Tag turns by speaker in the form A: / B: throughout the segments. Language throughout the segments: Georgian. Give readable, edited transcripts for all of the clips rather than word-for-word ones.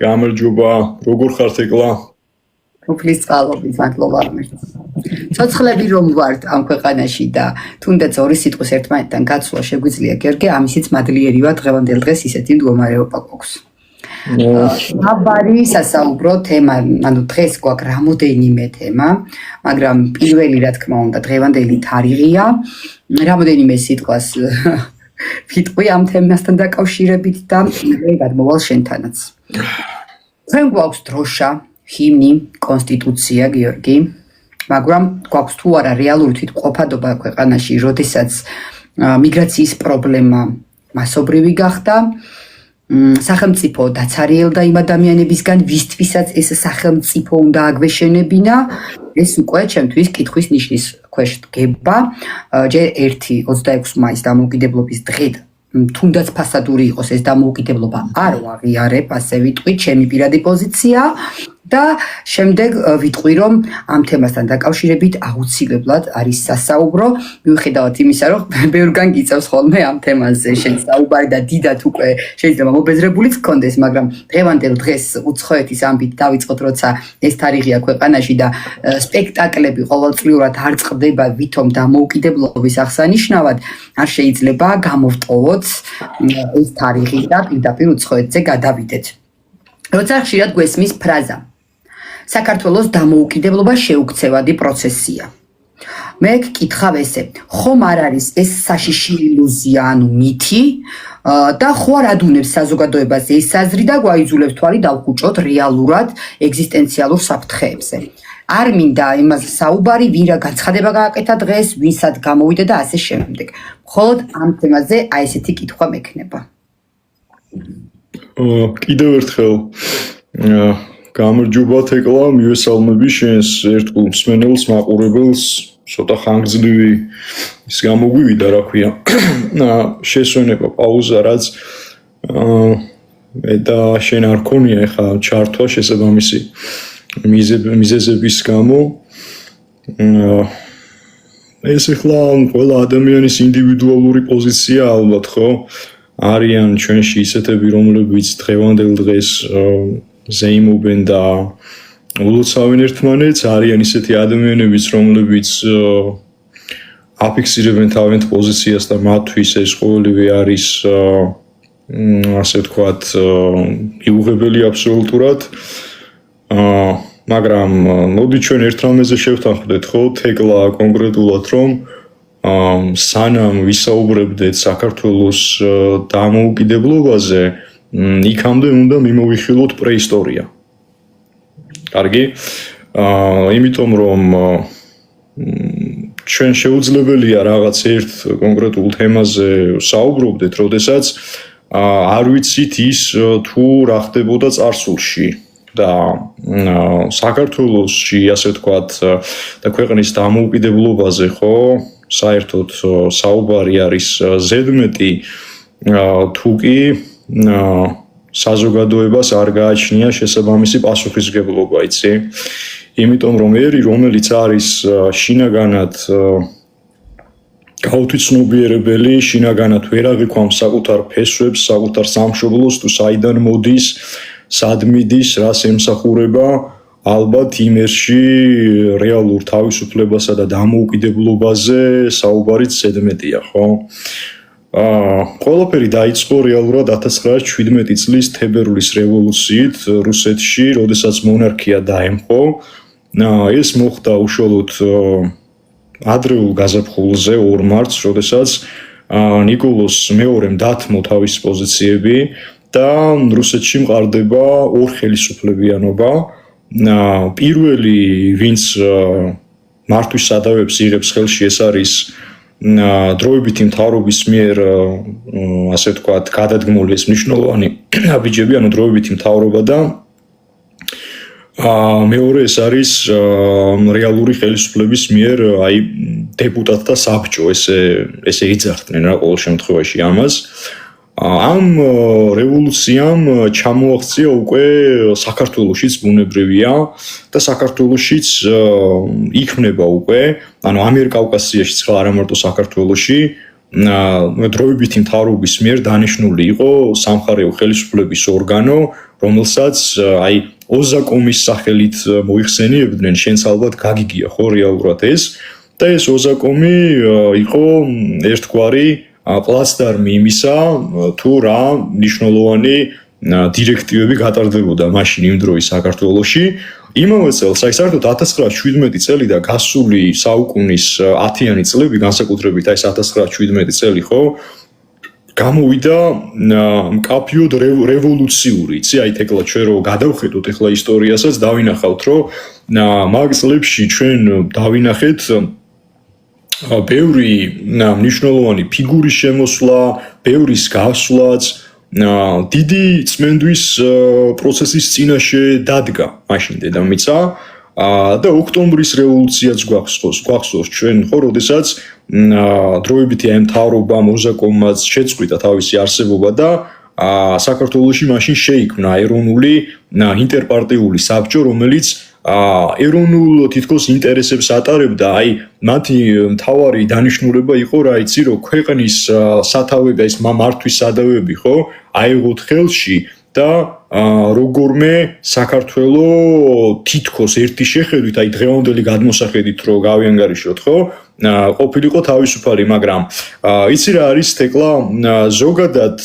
A: გამარჯობა, როგორ ხართ ეკლა?
B: უფლის წყალობით, მადლობა. ცოცხლები რომ ვართ ამ ქვეყანაში და თუნდაც ორი სიტყვის ერთმანეთთან გაცვლა შეგვიძლია გერგე, ამისიც მადლიერია დღევანდელ დღეს ისეთი მდგომარეობა გვაქვს. აბარი სასაუბრო თემა, ანუ დღეს გვაქვს რამოდენიმე თემა, მაგრამ პირველი რა თქმა უნდა დღევანდელი თარიღია, რამოდენიმე სიტყვას ვიტყვი ამ თემასთან დაკავშირებით და გადმოვალ შენთანაც. ჩვენ გვაქვს დროშა, ჰიმნი, კონსტიტუცია, გიორგი, მაგრამ გვაქვს თუ არა რეალური თვითმყოფადობა ქვეყანაში, როდესაც მიგრაციის პრობლემა მასობრივი გახდა, სახელმწიფო დაცარიელდა იმ ადამიანებისგან, ვისთვისაც ეს სახელმწიფო უნდა აგვეშენებინა, ეს უკვე ჩემთვის კითხვის ნიშნის ქვეშ დგება. ჯერ 26 მაის დამოუკიდებლობის დღე თუნდაც ფასადური იყოს ეს დამოუკიდებლობა არ ვაღიარებ, ასე ვიტყვი, ჩემი პირადი პოზიცია და შემდეგ ვიტყვი, რომ ამ თემასთან დაკავშირებით აუცილებლად არის სასაუბრო, მიუხედავად იმისა, რომ ბევრგან გიწევს ხოლმე ამ თემაზე საუბარი და დიდად უკვე შეიძლება მობეზრებულიც გქონდეს, მაგრამ დღევანდელ დღეს უცხოეთის ამბით დავიწყოთ, როცა ეს თარიღია ქვეყანაში და სპექტაკლები ყოველწლიურად არ წყდება ვითომ დამოუკიდებლობის აღსანიშნავად, არ შეიძლება გამოვტოვოთ ეს თარიღი და პირდაპირ უცხოეთზე გადავიდეთ. როცა ხშირად გვესმის ფრაზა საქართველოს დამოუკიდებლობა შეუქცევადი პროცესია. მე გკითხავ ესე, ხომ არ არის ეს საშიში ილუზია, ანუ მითი და ხო არ ადუნებს საზოგადოებას ეს აზრი და გვაიძულებს თვალი დავხუჭოთ რეალურად ეგზისტენციალურ საფრთხეებზე. არ მინდა იმაზე საუბარი, ვირა განცხადება გააკეთა დღეს, ვინსად გამოვიდა და ასე შემდეგ. მხოლოდ ამ თემაზე აი ესეთი კითხვა მექნება.
A: კიდევ ერთხელ გამარჯობა ეკლა, მივესალმები შენს ერთგულ მსმენელს, მაყურებელს, ცოტა ხანგრძლივი ის გამოგვივიდა, რა ქვია. შესვენება პაუზა, რაც და შენ არ ქონია ეხა ჩართვა შესაბამისი მიზეზების გამო. ეს ეხლა ყველა ადამიანის ინდივიდუალური პოზიცია ალბათ, ხო? არიან ჩვენში ისეთები, რომლებიც დღევანდელ დღეს ზეიმობენ და ულოცავენ ერთმანეთს, არიან ისეთი ადამიანებიც, რომლებიც აფიქსირებენ თავიანთ პოზიციას და მათთვის ეს ყოველივე არის ასე ვთქვათ მიუღებელი აბსოლუტურად. მაგრამ მოდი ჩვენ ერთ რამეზე შევთანხმდეთ, ხო, თეკლა კონკრეტულად, რომ სანამ ვისაუბრებდეთ საქართველოს დამოუკიდებლობაზე, იქამდე უნდა მიმოვიხილოთ პრეისტორია. კარგი? იმიტომ რომ ჩვენ შეუძლებელია რაღაც ერთ კონკრეტულ თემაზე საუბრობდეთ, როდესაც არ ვიცით ის თუ რა ხდებოდა წარსულში. და საქართველოსში, ასე ვთქვათ, და ქვეყნის დამოუკიდებლობაზე, ხო, საერთოდ საუბარი არის ზედმეტი, თუ კი საზოგადოებას არ გააჩნია შესაბამისი პასუხისმგებლობა, იცი? იმიტომ რომ ერი, რომელიც არის შინაგანად გაუთვითცნობიერებელი, შინაგანად ვერ აღიქვამს საკუთარ ფესვებს, საკუთარ სამშობლოს თუ საიდან მოდის, სად მიდის, რას ემსახურება, ალბათ იმერში რეალურ თავისუფლებასა და დამოუკიდებლობაზე საუბარიც ზედმეტია, ხო? ყველაფერი დაიწყო რეალურად 1917 წლის თებერვლის რევოლუციით რუსეთში, როდესაც მონარქია დაემხო. ეს მოხდა უშუალოდ ადრეულ გაზაფხულზე 2 მარტს, როდესაც ნიკოლოზ მეორემ დათმო თავისი პოზიციები და რუსეთში მყარდება ორხელისუფლებიანობა. პირველი, ვინც მართვის სადავებს იღებს ხელში, ეს არის დროებითი მთავრობის მიერ, ასე ვთქვათ, გადადგმული ეს მნიშვნელოვანი აბიჯები, ანუ დროებითი მთავრობა და მეორე ეს არის რეალური ხელისუფლების მიერ, აი, დეპუტატთა საბჭო, ესე იძახდნენ რა ყოველ შემთხვევაში ამას. ამ რევოლუციამ ჩამოაღწია უკვე საქართველოშიც ბუნებრივია და საქართველოშიც იქმნება უკვე, ანუ ამიერკავკასიაშიც ხა არა მარტო საქართველოში, დროებითი მთავრობის მიერ დანიშნული იყო სამხარეო ხელისუფლების ორგანო, რომელსაც აი ოზაკომის სახელით მოიხსენიებდნენ, შენც ალბათ გაგიგია ხო რეალურად ეს და ეს ოზაკომი იყო ერთგვარი პლაცდარმი იმისა, თუ რა მნიშვნელოვანი დირექტივები გატარდებოდა მაშინ იმ დროის საქართველოში. იმავე წელს, აი საერთოდ 1917 წელი და გასული საუკუნის 10-იანი წლები, განსაკუთრებით აი 1917 წელი, ხო? გამოვიდა მკაფიოდ რევოლუციური, იცი, აი ეხლა ჩვენ რო გადავხედოთ ეხლა ისტორიასაც, დავინახავთ, რომ მაგ წლებში ჩვენ დავინახეთ ბევრი მნიშვნელოვანი ფიგურის შემოსვლა, ბევრის გასვლაც, დიდი წმენდვის პროცესის წინაშე დადგა მაშინ დედამიწა და ოქტომბრის რევოლუციაც გვახსოვს ჩვენ ხო, როდესაც დროებითი მთავრობამ ოზაკომმაც შეწყვიტა თავისი არსებობა და საქართველოში მაშინ შეიქმნა ეროვნული ინტერპარტიული საბჭო, რომელიც ეროვნულ თითქოს ინტერესებს ატარებდა, აი მათი მთავარი დანიშნულება იყო რა იცი, რომ ქვეყნის სათავე და ეს მართვის სადავები ხო აიღოთ ხელში და როგორმე საქართველო თითქოს ერთი შეხედვით, აი დღევანდელი გადმოსახედით რო გავიანგარიშოთ, ხო? ყოფილიყო თავისუფალი, მაგრამ იცი რა არის თეკლა ზოგადად,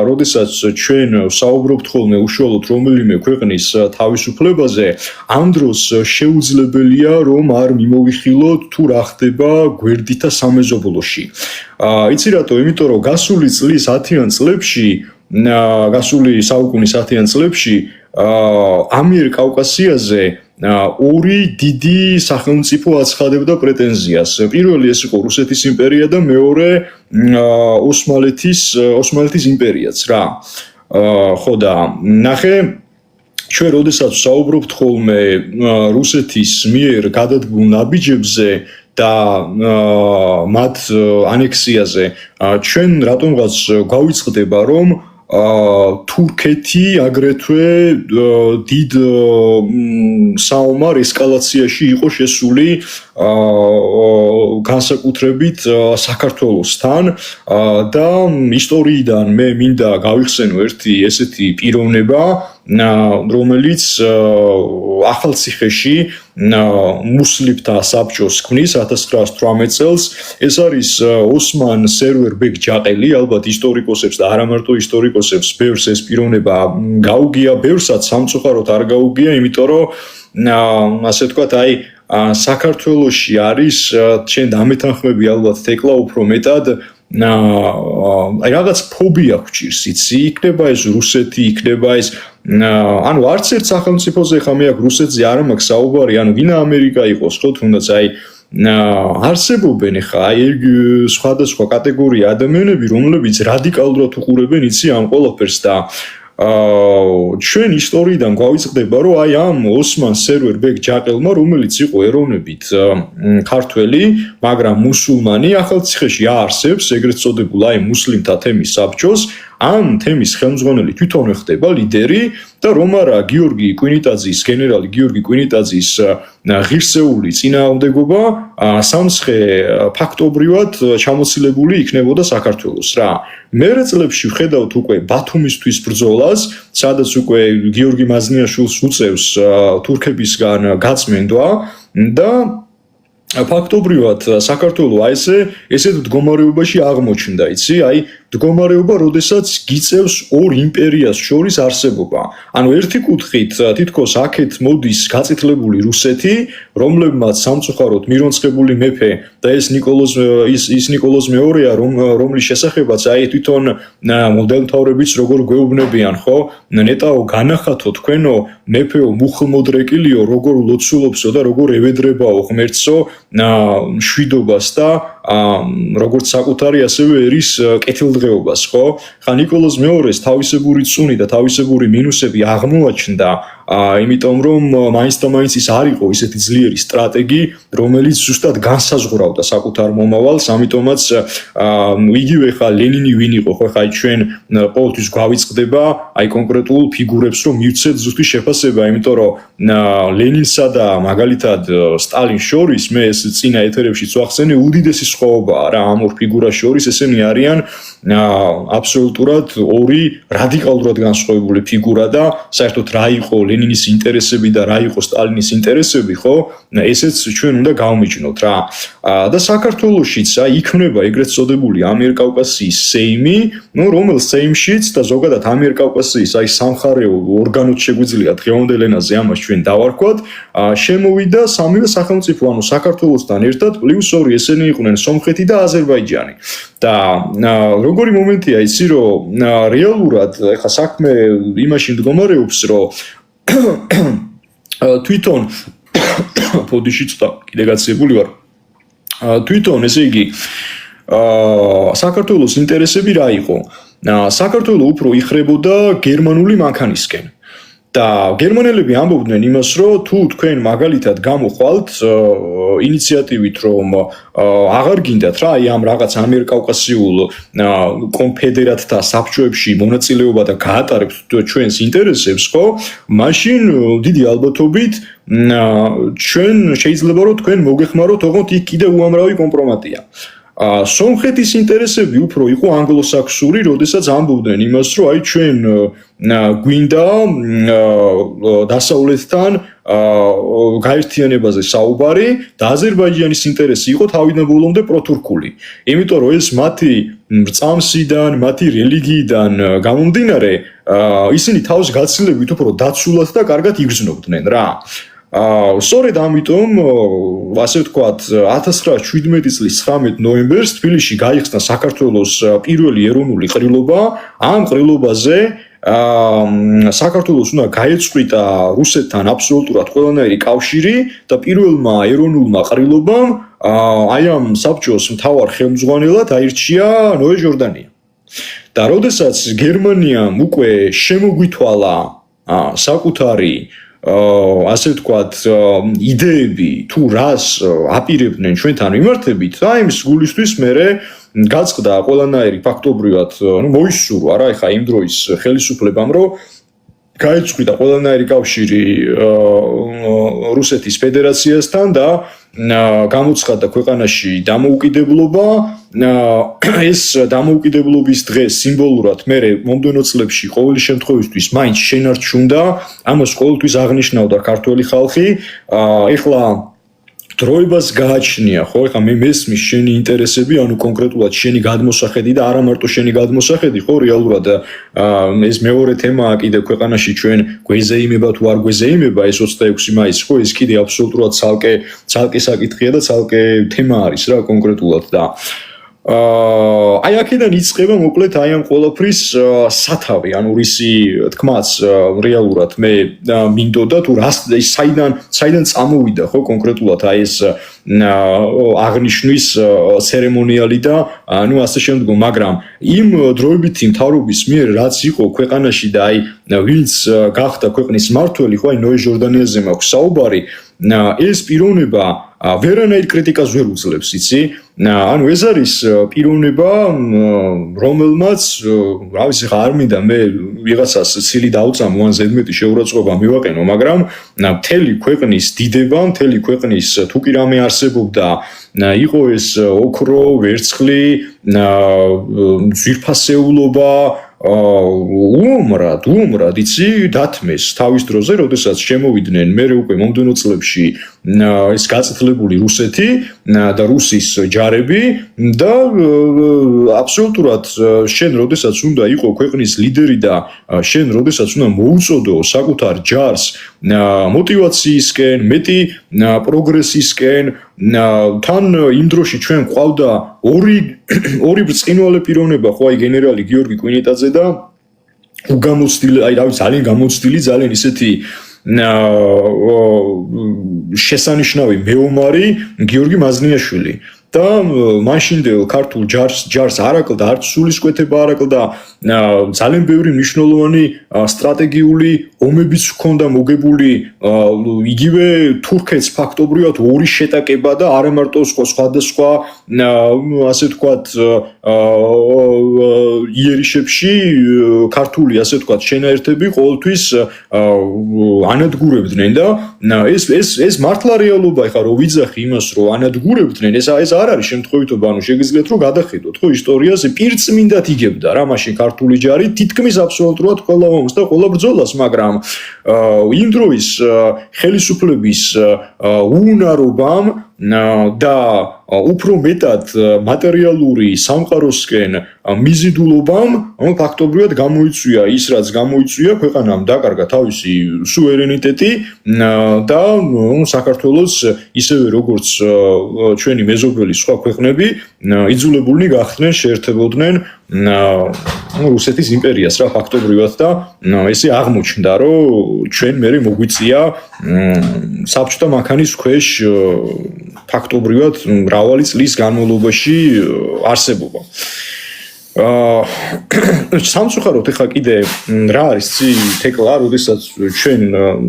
A: როდესაც ჩვენ საუბრობთ ხოლმე უშუალოდ რომელიმე ქვეყნის თავისუფლებაზე, ამ დროს შეუძლებელია რომ არ მიმოვიხილოთ თუ რა ხდება გვერდითა სამეზობლოში. იცი რატო? იმიტომ რომ გასული წლის 10-იან წლებში გასული საუკუნის 10-იან წლებში ამიერკავკასიაზე ორი დიდი სახელმწიფო აცხადებდა პრეტენზიას. პირველი ეს იყო რუსეთის იმპერია და მეორე ოსმალეთის იმპერიაც რა. ხო და ნახე ჩვენ როდესაც საუბრობთ ხოლმე რუსეთის მიერ გადადგმულ ნაბიჯებზე და მათ ანექსიაზე, ჩვენ რატომღაც გავიწყდება რომ თურქეთი აგრეთვე დიდ საომარ ესკალაციაში იყო შესული განსაკუთრებით საქართველოსთან და ისტორიიდან მე მინდა გავიხსენო ერთი ესეთი პიროვნება, რომელიც ახალციხეში მუსლიმთა საბჭოს ქმნის 1918 წელს. ეს არის ოსმან სერვერ-ბეგ ჯაყელი, ალბათ ისტორიკოსებს და არა მარტო ისტორიკოსებს ბევრს ეს პიროვნება გაუგია, ბევრსაც სამწუხაროდ არ გაუგია, იმიტომ რომ ასე ვთქვათ, აი საქართველოში არის ჩვენ დამეთანხმები ალბათ თეკლა უფრო მეტად აი რაღაც ფობია გვჭირს, იცი, იქნება ეს რუსეთი, იქნება ეს ანუ არც ერთ სახელმწიფოზე ხა მე აქ რუსეთზე არ მაქვს საუბარი, ანუ ვინა ამერიკა იყოს, ხო, თუნდაც აი არსებობენ ხა აი სხვადასხვა კატეგორია ადამიანები, რომლებიც რადიკალურად უყურებენ, იცი, ამ ყველაფერს და ჩვენ ისტორიიდან გვავიწყდება, რომ აი ამ ოსმან სერვერ-ბეგ ჯაყელმა, რომელიც იყო ეროვნებით ქართველი, მაგრამ მუსულმანი, ახალციხეში აარსებს ეგრეთ წოდებულ აი მუსლიმთა თემის საბჭოს, ამ თემის ხელმძღვანელი თვითონ ხდება ლიდერი და რომ არა გიორგი კვინიტაძის, გენერალი გიორგი კვინიტაძის ღირსეული წინააღმდეგობა სამცხე ფაქტობრივად ჩამოცილებული იქნებოდა საქართველოს რა. მერე წლებში ვხედავთ უკვე ბათუმისთვის ბრძოლას, სადაც უკვე გიორგი მაზნიაშვილს უწევს თურქებისგან გაწმენდვა და ფაქტობრივად საქართველო აი ესეთ მდგომარეობაში აღმოჩნდა, იცი, აი მდგომარეობა, როდესაც გიწევს ორ იმპერიას შორის არსებობა. ანუ ერთი კუთხით თითქოს აქეთ მოდის გაწითლებული რუსეთი, რომლებმაც სამწუხაროდ მირონცხებული მეფე და ეს ნიკოლოზ მეორეა, რომლის შესახებაც აი თვითონ მოდელმთავრებიც როგორ გვეუბნებიან, ხო? ნეტაო განახათო თქვენო მეფეო მუხლმოდრეკილიო, როგორ ლოცულობსო და როგორ ევედრებაო ღმერთსო მშვიდობას და როგორც საკუთარი ასევე ერის კეთილდღეობას, ხო? ხა ნიკოლოზ მეორეს თავისებური წუნი და თავისებური მინუსები აღმოაჩნდა იმიტომ რომ მაინც და მაინც ის არ იყო ისეთი ძლიერი სტრატეგი, რომელიც ზუსტად განსაზღვრავდა საკუთარ მომავალს, ამიტომაც იგივე ხა ლენინი ვინ იყო, ხო ხა ჩვენ ყოველთვის გვავიწყდება აი კონკრეტულ ფიგურებს რომ მივცეთ ზუსტი შეფასება, იმიტომ რომ ლენინსა და მაგალითად სტალინს შორის მე ეს წინა ეთერებშიც ვახსენე უდიდესი სხვაობაა რა ამ ორ ფიგურას შორის, ესენი არიან აბსოლუტურად ორი რადიკალურად განსხვავებული ფიგურა და საერთოდ რა იყო ლენინის ინტერესები და რა იყო სტალინის ინტერესები, ხო? ესეც ჩვენ უნდა გავმიჯნოთ რა. და საქართველოშიც აი იქნება ეგრეთ წოდებული ამიერკავკასიის სეიმი, რომელ სეიმშიც და ზოგადად ამიერკავკასიის აი სამხარეო ორგანოც შეგვიძლია დღევანდელ ენაზე ამას ჩვენ დავარქვათ, შემოვიდა სამივე სახელმწიფო, ანუ საქართველოსთან ერთად პლუს ორი, ესენი იყვნენ სომხეთი და აზერბაიჯანი. და როგორი მომენტია იცი რომ რეალურად ეხა საქმე იმაში მდგომარეობს რომ თვითონ ფოდიში ცოტა კიდე გაცილებული ვარ თვითონ ესე იგი საქართველოს ინტერესები რა იყო საქართველო უფრო იხრებოდა გერმანული მანქანისკენ და გერმანელები ამბობდნენ იმას რომ თუ თქვენ მაგალითად გამოხვალთ ინიციატივით რომ აღარ გინდათ რა აი ამ რაღაც ამიერკავკასიულ კონფედერატთა საბჭოებში მონაწილეობა და გაატარებთ ჩვენს ინტერესებს ხო მაშინ დიდი ალბათობით ჩვენ შეიძლება რომ თქვენ მოგეხმაროთ ოღონდ იქ კიდე უამრავი კომპრომატია სომხეთის ინტერესები უფრო იყო ანგლოსაქსური, როდესაც ამბობდნენ იმას, რომ აი ჩვენ გვინდა დასავლეთთან გაერთიანებაზე საუბარი და აზერბაიჯანის ინტერესი იყო თავიდან ბოლომდე პროთურქული. იმიტომ რომ ეს მათი რწამსიდან, მათი რელიგიიდან გამომდინარე, ისინი თავს გაცილებით უფრო დაცულად და კარგად იგრძნობდნენ რა. სწორედ ამიტომ ასე ვთქვათ 1917 წლის 19 ნოემბერს თბილისში გაიხსნა საქართველოს პირველი ეროვნული ყრილობა ამ ყრილობაზე საქართველოს უნდა გაეწყვიტა რუსეთთან აბსოლუტურად ყველანაირი კავშირი და პირველმა ეროვნულმა ყრილობამ აი ამ საბჭოს მთავარ ხელმძღვანელად აირჩია ნოე ჟორდანია და როდესაც გერმანიამ უკვე შემოგვითვალა საკუთარი ასე ვთქვათ იდეები თუ რას აპირებდნენ ჩვენთან მიმართებით და იმის გულისთვის მე გაწყდა ყველანაირი ფაქტობრივად მოისურვა რა ეხა იმ დროის ხელისუფლებამ რომ გაეწყვიტა ყველანაირი კავშირი რუსეთის ფედერაციასთან და გამოცხადდა ქვეყანაში დამოუკიდებლობა ეს დამოუკიდებლობის დღე სიმბოლურად მე მომდევნო წლებში ყოველი შემთხვევისთვის მაინც შენარჩუნდა ამას ყოველთვის აღნიშნავდა ქართველი ხალხი ეხლა დროებას გააჩნია ხო ეხლა მე მესმის შენი ინტერესები ანუ კონკრეტულად შენი გადმოსახედი და არა მარტო შენი გადმოსახედი ხო რეალურად ეს მეორე თემაა კიდე ქვეყანაში ჩვენ გვეზეიმება თუ არ გვეზეიმება ეს 26 მაისი ხო ეს კიდე აბსოლუტურად ცალკე საკითხია და ცალკე თემა არის რა კონკრეტულად და აი აქედან იწყება მოკლედ აი ამ ყველაფრის სათავე ანუ რისი თქმაც რეალურად მე მინდოდა თუ რას საიდან წამოვიდა ხო კონკრეტულად აი ეს აღნიშვნის ცერემონიალი და ну ასე შემდგომ მაგრამ იმ დროებითი მთავრობის მიერ რაც იყო ქვეყანაში და აი ვინც გახდა ქვეყნის მმართველი ხო აი ნოე ჟორდანიაზე მაქვს საუბარი ეს პიროვნება ვერანაირ კრიტიკას ვერ უძლებს იცი ანუ ეს არის პიროვნება რომელმაც რა ვიცი ხა არ მინდა მე ვიღაცას ცილი დავწამო ან ზედმეტი შეურაცხყოფა მივაყენო მაგრამ მთელი ქვეყნის დიდება მთელი ქვეყნის თუ კი რამე არსებობდა იყო ეს ოქრო ვერცხლი ძვირფასეულობა უომრად იცი დათმეს თავის დროზე როდესაც შემოვიდნენ მე უკვე მომდევნო წლებში ეს გაწეთლებული რუსეთი და რუსის ჯარები და აბსოლუტურად შენ როდესაც უნდა იყო ქვეყნის ლიდერი და შენ როდესაც უნდა მოუწოდო საკუთარ ჯარს მოტივაციისკენ მეტი პროგრესისკენ თან იმ დროში ჩვენ ყავდა ორი ბრწყინვალე პიროვნება ხო აი გენერალი გიორგი კვინიტაძე და უგამოცდილი აი რა ვიცი ძალიან გამოცდილი ძალიან ისეთი შესანიშნავი მეომარი გიორგი მაზნიაშვილი და მაშინდელ ქართულ ჯარს არ აკლდა არც სულისკვეთება არ აკლდა ძალიან ბევრი მნიშვნელოვანი სტრატეგიული ომებიც ჰქონდა მოგებული იგივე თურქეთს ფაქტობრივად ორი შეტაკება და არა მარტო სხვადასხვა ასე ვთქვათ იერიშებში ქართული ასე ვთქვათ შენაერთები ყოველთვის ანადგურებდნენ და ეს მართლა რეალობა ეხლა რო ვიძახი იმას რომ ანადგურებდნენ ეს არ არის შემთხვევითობა ანუ შეგიძლიათ რომ გადახედოთ ხო ისტორიას პირწმინდად იგებდა რა მაშინ ქართული ჯარი თითქმის აბსოლუტურად ყველა ომს და ყველა ბრძოლას მაგრამ იმ დროის ხელისუფლების უუნარობამ და უფრო მეტად მატერიალური სამყაროსკენ მიზიდულობამ ფაქტობრივად გამოიწვია ის რაც გამოიწვია ქვეყანამ დაკარგა თავისი სუვერენიტეტი და საქართველოს ისევე როგორც ჩვენი მეზობელი სხვა ქვეყნები იძულებულნი გახდნენ შეერთებოდნენ რუსეთის იმპერიას რა ფაქტობრივად და ესე აღმოჩნდა რომ ჩვენ მერე მოგვიწია საბჭოთა მანქანის ქვეშ ფაქტობრივად მრავალი წლის განმავლობაში არსებობა. სამწუხაროდ ეხლა კიდე რა არის თეკლა, როდესაც ჩვენ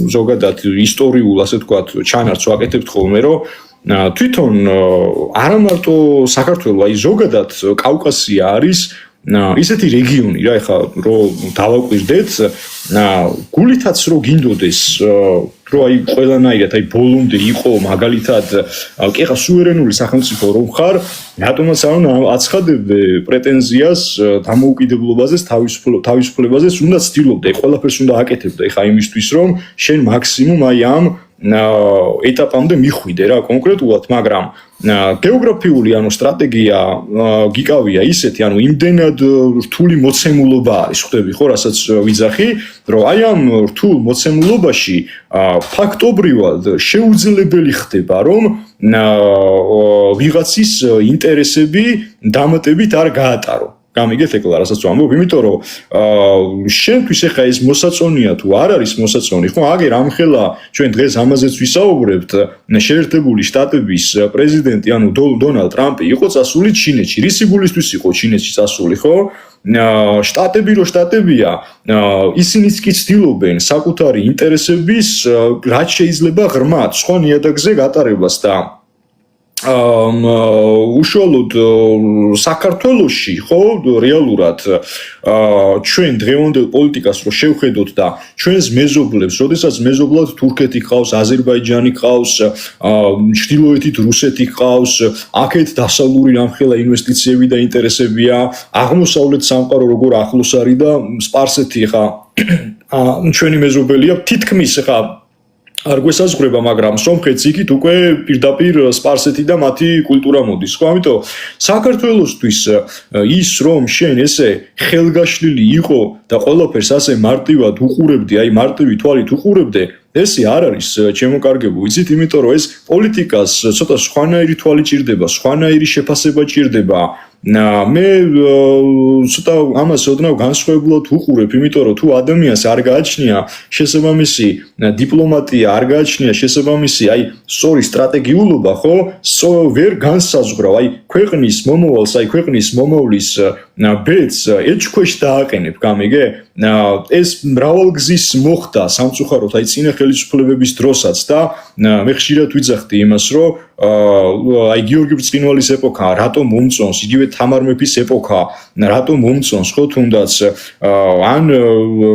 A: ზოგადად ისტორიულ ასე ვთქვათ ჩანართს ვაკეთებთ ხოლმე რომ თვითონ არა მარტო საქართველო, აი ზოგადად კავკასია არის ისეთი რეგიონი რა ეხლა რომ დავაკვირდეთ გულითაც რო გინდოდეს რომ აი ყველანაირად აი ბოლომდე იყო მაგალითად კი ხა სუვერენული სახელმწიფო რომ ხარ რატომაც არ აცხადებდე პრეტენზიას დამოუკიდებლობაზე თავისუფლებაზე უნდა ცდილობდე ყველაფერს უნდა აკეთებდე ხა იმისთვის რომ შენ მაქსიმუმ აი ამ ეტაპამდე მიხვიდე რა კონკრეტულად მაგრამ გეოგრაფიული ანუ სტრატეგია გიკავია ისეთი ანუ იმდენად რთული მოცემულობა არის ხვდები ხო რასაც ვიძახი რომ აი ამ რთულ მოცემულობაში ფაქტობრივად შეუძლებელი ხდება რომ ვიღაცის ინტერესები დამატებით არ გაატარო გამიგეთ ეკლა რასაც ვამბობ, იმიტომ რომ შენთვის ეხა ეს მოსაწონია თუ არ არის მოსაწონი, ხო, აგერ ამხელა ჩვენ დღეს ამაზეც ვისაუბრებთ, შეერთებული შტატების პრეზიდენტი, ანუ დონალდ ტრამპი იყო წასული ჩინეთში, რის სიგულისთვის იყო ჩინეთში წასული, ხო? შტატები რო შტატებია, ისინიც კი ცდილობენ საკუთარი ინტერესების რაც შეიძლება ღრმად სხვა ნიადაგზე გატარებას და უშუალოდ საქართველოში ხო რეალურად ჩვენ დღევანდელ პოლიტიკას რო შევხედოთ და ჩვენს მეზობლებს, როდესაც მეზობლად თურქეთი ყავს, აზერბაიჯანი ყავს, ჩრდილოეთით რუსეთი ყავს, აქეთ დასავლური რამხელა ინვესტიციები და ინტერესებია, აღმოსავლეთ სამყარო როგორ ახლოს არის და სპარსეთი ხა ჩვენი მეზობელია თითქმის ხა არ გვესაზღვრება, მაგრამ სომხეთს იქით უკვე პირდაპირ სპარსეთი და მათი კულტურა მოდის, ხო? ამიტომ საქართველოსთვის ის რომ შენ ესე ხელგაშლილი იყო და ყველაფერს ასე მარტივად უყურებდი, აი მარტივი თვალით უყურებდე, ესე არ არის ჩემო კარგებო, იცით, იმიტომ რომ ეს პოლიტიკას ცოტა სხვანაირი თვალი ჭირდება, სხვანაირი შეფასება ჭირდება. მე ცოტა ამას ოდნავ განსხვავებულად უყურებ, იმიტომ რომ თუ ადამიანს არ გააჩნია შესაბამისი დიპლომატია, არ გააჩნია შესაბამისი, აი, სწორი სტრატეგიულობა, ხო? ვერ განსაზღვრავ, აი, ქვეყნის მომავალს, აი, ქვეყნის მომავლის ბედს ეჭქვეშ დააყენებ, გამიგე? ეს მრავალგზის მოხდა სამწუხაროდ, აი, წინა ხელისუფლებების დროსაც და მე ხშირად ვიძახდი იმას, რომ აი გიორგი ბრწყინვალის ეპოქა რატომ მომწონს, იგივე თამარ მეფის ეპოქა რატომ მომწონს, ხო, თუნდაც ან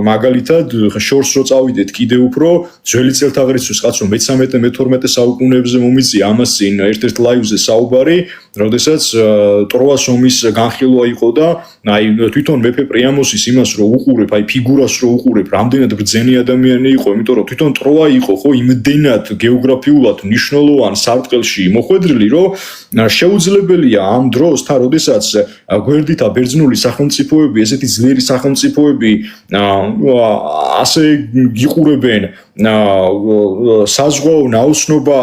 A: მაგალითად შორს რო წავიდეთ კიდე უფრო ძველი წელთაღრიცხვის კაცო მე-13-მე-12 საუკუნეებზე მომიწია ამას წინ ერთ-ერთ ლაივზე საუბარი, როდესაც ტროას ომის განხილვა იყო და აი თვითონ მეფე პრიამოსის იმას რო უყურებ, აი ფიგურას რო უყურებ, რამდენად ბრძენი ადამიანი იყო, იმიტომ რომ თვითონ ტროა იყო, ხო, იმდენად გეოგრაფიულად მნიშვნელოვან სარტყელში მოხვედრილი, რომ შეუძლებელია ამ დროს თან, როდესაც გვერდითა ბერძნული სახელმწიფოები, ესეთი ძლიერი სახელმწიფოები ასე გიყურებენ საზღვაო ნაოსნობა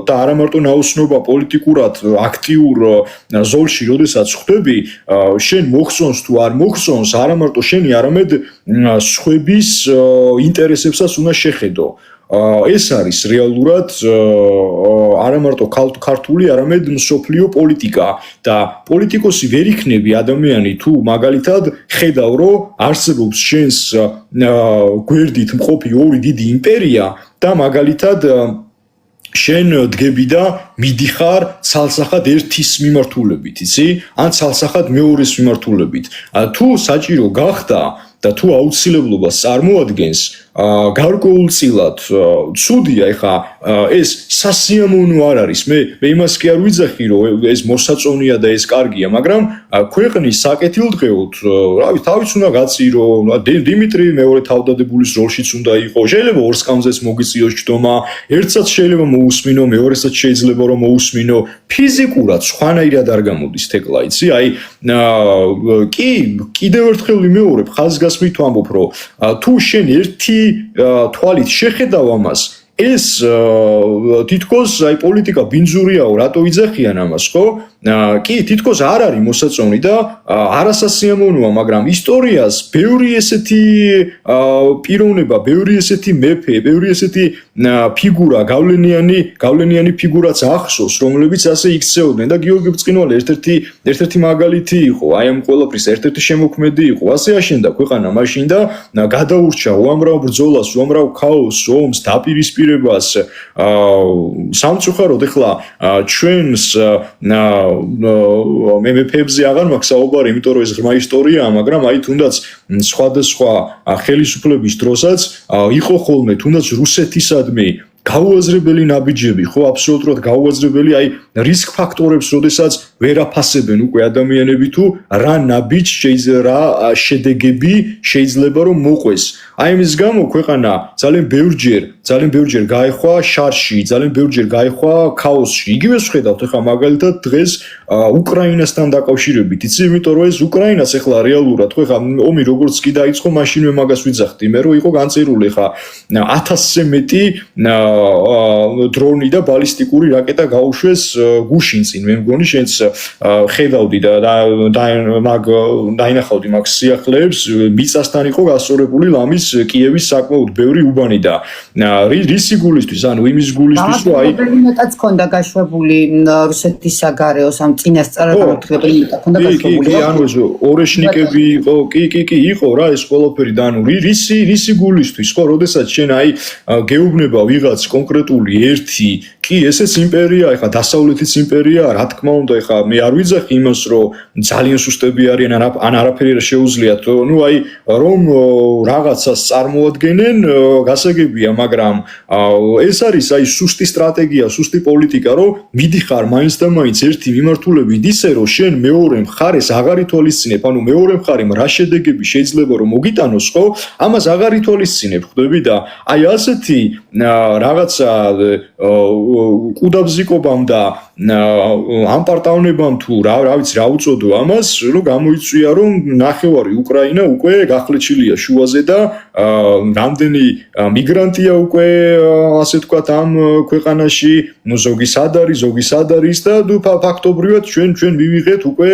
A: და არა მარტო ნაოსნობა პოლიტიკურად აქტიურ ზოლში, როდესაც ხვდები, შენ მოხსონს თუ არ მოხსონს, არა მარტო შენი, არამედ სხვების ინტერესებსაც უნდა შეხედო. ეს არის რეალურად არა მარტო ქართული, არამედ მსოფლიო პოლიტიკა და პოლიტიკოსი ვერ იქნები ადამიანი თუ მაგალითად ხედავ რომ არსებობს შენს გვერდით მყოფი ორი დიდი იმპერია და მაგალითად შენ დგები და მიდიხარ ცალსახად ერთის მიმართულებით, იცი? ან ცალსახად მეორეს მიმართულებით. თუ საჭირო გახდა და თუ აუცილებლობას წარმოადგენს გარკვეულწილად ცუდია ეხა ეს სასიამოვნო არ არის მე იმას კი არ ვიძახი რომ ეს მოსაწონია და ეს კარგია მაგრამ ქვეყნის საკეთილდღეოდ რავი თავიც უნდა გაწირო დიმიტრი მეორე თავდადებულის როლშიც უნდა იყო შეიძლება ორსკამზეც მოგიწიოს ჯდომა ერთსაც შეიძლება მოусმინო მეორესაც შეიძლება რომ მოусმინო ფიზიკურად სხვანაირად არ გამოდის თეკლა იცი აი კი კიდევ ერთხელ ვიმეორებ ხაზგასმით ვამბობ რომ თუ შენ ერთი თვალით შეხედავ ამას ეს თითქოს აი პოლიტიკა ბინძურიაო რატო იძახიან ამას ხო კი თითქოს არ არის მოსაწონი და არასასიამოვნოა მაგრამ ისტორიას ბევრი ესეთი პიროვნება ბევრი ესეთი მეფე ბევრი ესეთი ფიგურა გავლენიანი ფიგურაც ახსოვს რომლებიც ასე იქცეოდნენ და გიორგი ბრწყინვალე ერთ-ერთი მაგალითი იყო აი ამ ყველაფრის ერთ-ერთი შემოქმედი იყო ასე აშენდა ქვეყანა მაშინ და გადაურჩა უამრავ ბრძოლას უამრავ ქაოსს ომს დაპირისპირებას სამწუხაროდ ეხლა ჩვენს მეფეებზე აღარ მაქვს საუბარი, იმიტომ რომ ეს ღრმა ისტორიაა, მაგრამ აი თუნდაც სხვადასხვა ხელისუფლების დროსაც იყო ხოლმე თუნდაც რუსეთისადმი გაუაზრებელი ნაბიჯები, ხო, აბსოლუტურად გაუაზრებელი, აი რისკ ფაქტორებს, როდესაც ვერ აფასებენ უკვე ადამიანები თუ რა ნაბიჯ რა შედეგები შეიძლება რომ მოყვეს. აი ამის გამო ქვეყანა ძალიან ბევრჯერ გაეხვა შარში, ძალიან ბევრჯერ გაეხვა ქაოსში. იგივე ვხედავთ ახლა მაგალითად დღეს უკრაინასთან დაკავშირებით, იცი, იმიტომ რომ ეს უკრაინას ახლა რეალურად ხო ახლა ომი როგორც კი დაიწყო, მაშინვე მაგას ვიძახდი, მე რომ იყო განწერული ახლა 1000-ზე მეტი დრონი და ბალისტიკური რაკეტა გაუშვეს გუშინ წინ მე მგონი შენც ხედავდი და დაინახავდი მაგ სიახლეებს მიწასთან იყო გასწორებული ლამის კიევის საკმაოდ ბევრი უბანი და რისი გულისთვის ანუ იმის გულისთვის რომ აი
B: ნოტაც ქონდა გაშვებული რუსეთის საგარეოს ამ წინასწარ განმარტოებელი ნოტა ქონდა გაშვებული
A: კი ანუ ორეშნიკები იყო კი იყო რა ეს ყველაფერი და ანუ რისი გულისთვის ხო როდესაც შენ აი გეუბნება ვიღაც კონკრეტული ერთი კი ესეც იმპერია ეხა დასავლეთის იმპერია რა თქმა უნდა ეხა მე არ ვიძახი იმას რომ ძალიან სუსტები არიან ან არაფერი არ შეუძლიათ ნუ აი რომ რაღაცას წარმოადგენენ გასაგებია მაგრამ ეს არის აი სუსტი სტრატეგია სუსტი პოლიტიკა რომ მიდიხარ მაინც და მაინც ერთი მიმართულებით ისე რომ შენ მეორე მხარეს აღარ ითვალისწინებ ანუ მეორე მხარემ რა შედეგები შეიძლება რომ მოგიტანოს ხო ამას აღარ ითვალისწინებ ხვდები და აი ასეთი რაღაცა კუდაბზიკობამ და ამპარტავნებამ თუ რა ვიცი რა უწოდო ამას რომ გამოიწვია რომ ნახევარი უკრაინა უკვე გახლეჩილია შუაზე და რამდენი მიგრანტია უკვე ასე ვთქვათ ამ ქვეყანაში ნუ ზოგი სად არის და ფაქტობრივად ჩვენ მივიღეთ უკვე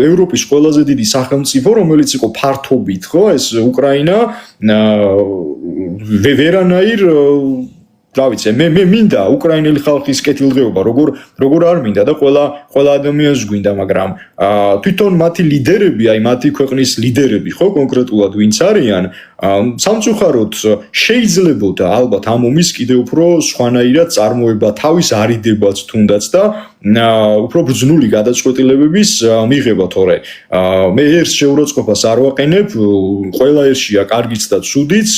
A: ევროპის ყველაზე დიდი სახელმწიფო რომელიც იყო ფართობით ხო ეს უკრაინა ვერანაირ რა ვიცი მე მინდა უკრაინელი ხალხის კეთილდღეობა როგორ არ მინდა და ყველა ადამიანს გვინდა მაგრამ თვითონ მათი ლიდერები აი მათი ქვეყნის ლიდერები ხო კონკრეტულად ვინც არიან სამწუხაროდ შეიძლებოდა ალბათ ამ ომის კიდევ უფრო სხვანაირად წარმოება თავის არიდებაც თუნდაც და უფრო ბრძნული გადაწყვეტილებების მიღება თორე მე ერთ შეურაცხყოფას არ ვაყენებ ყველა ერთშია კარგიც და ცუდიც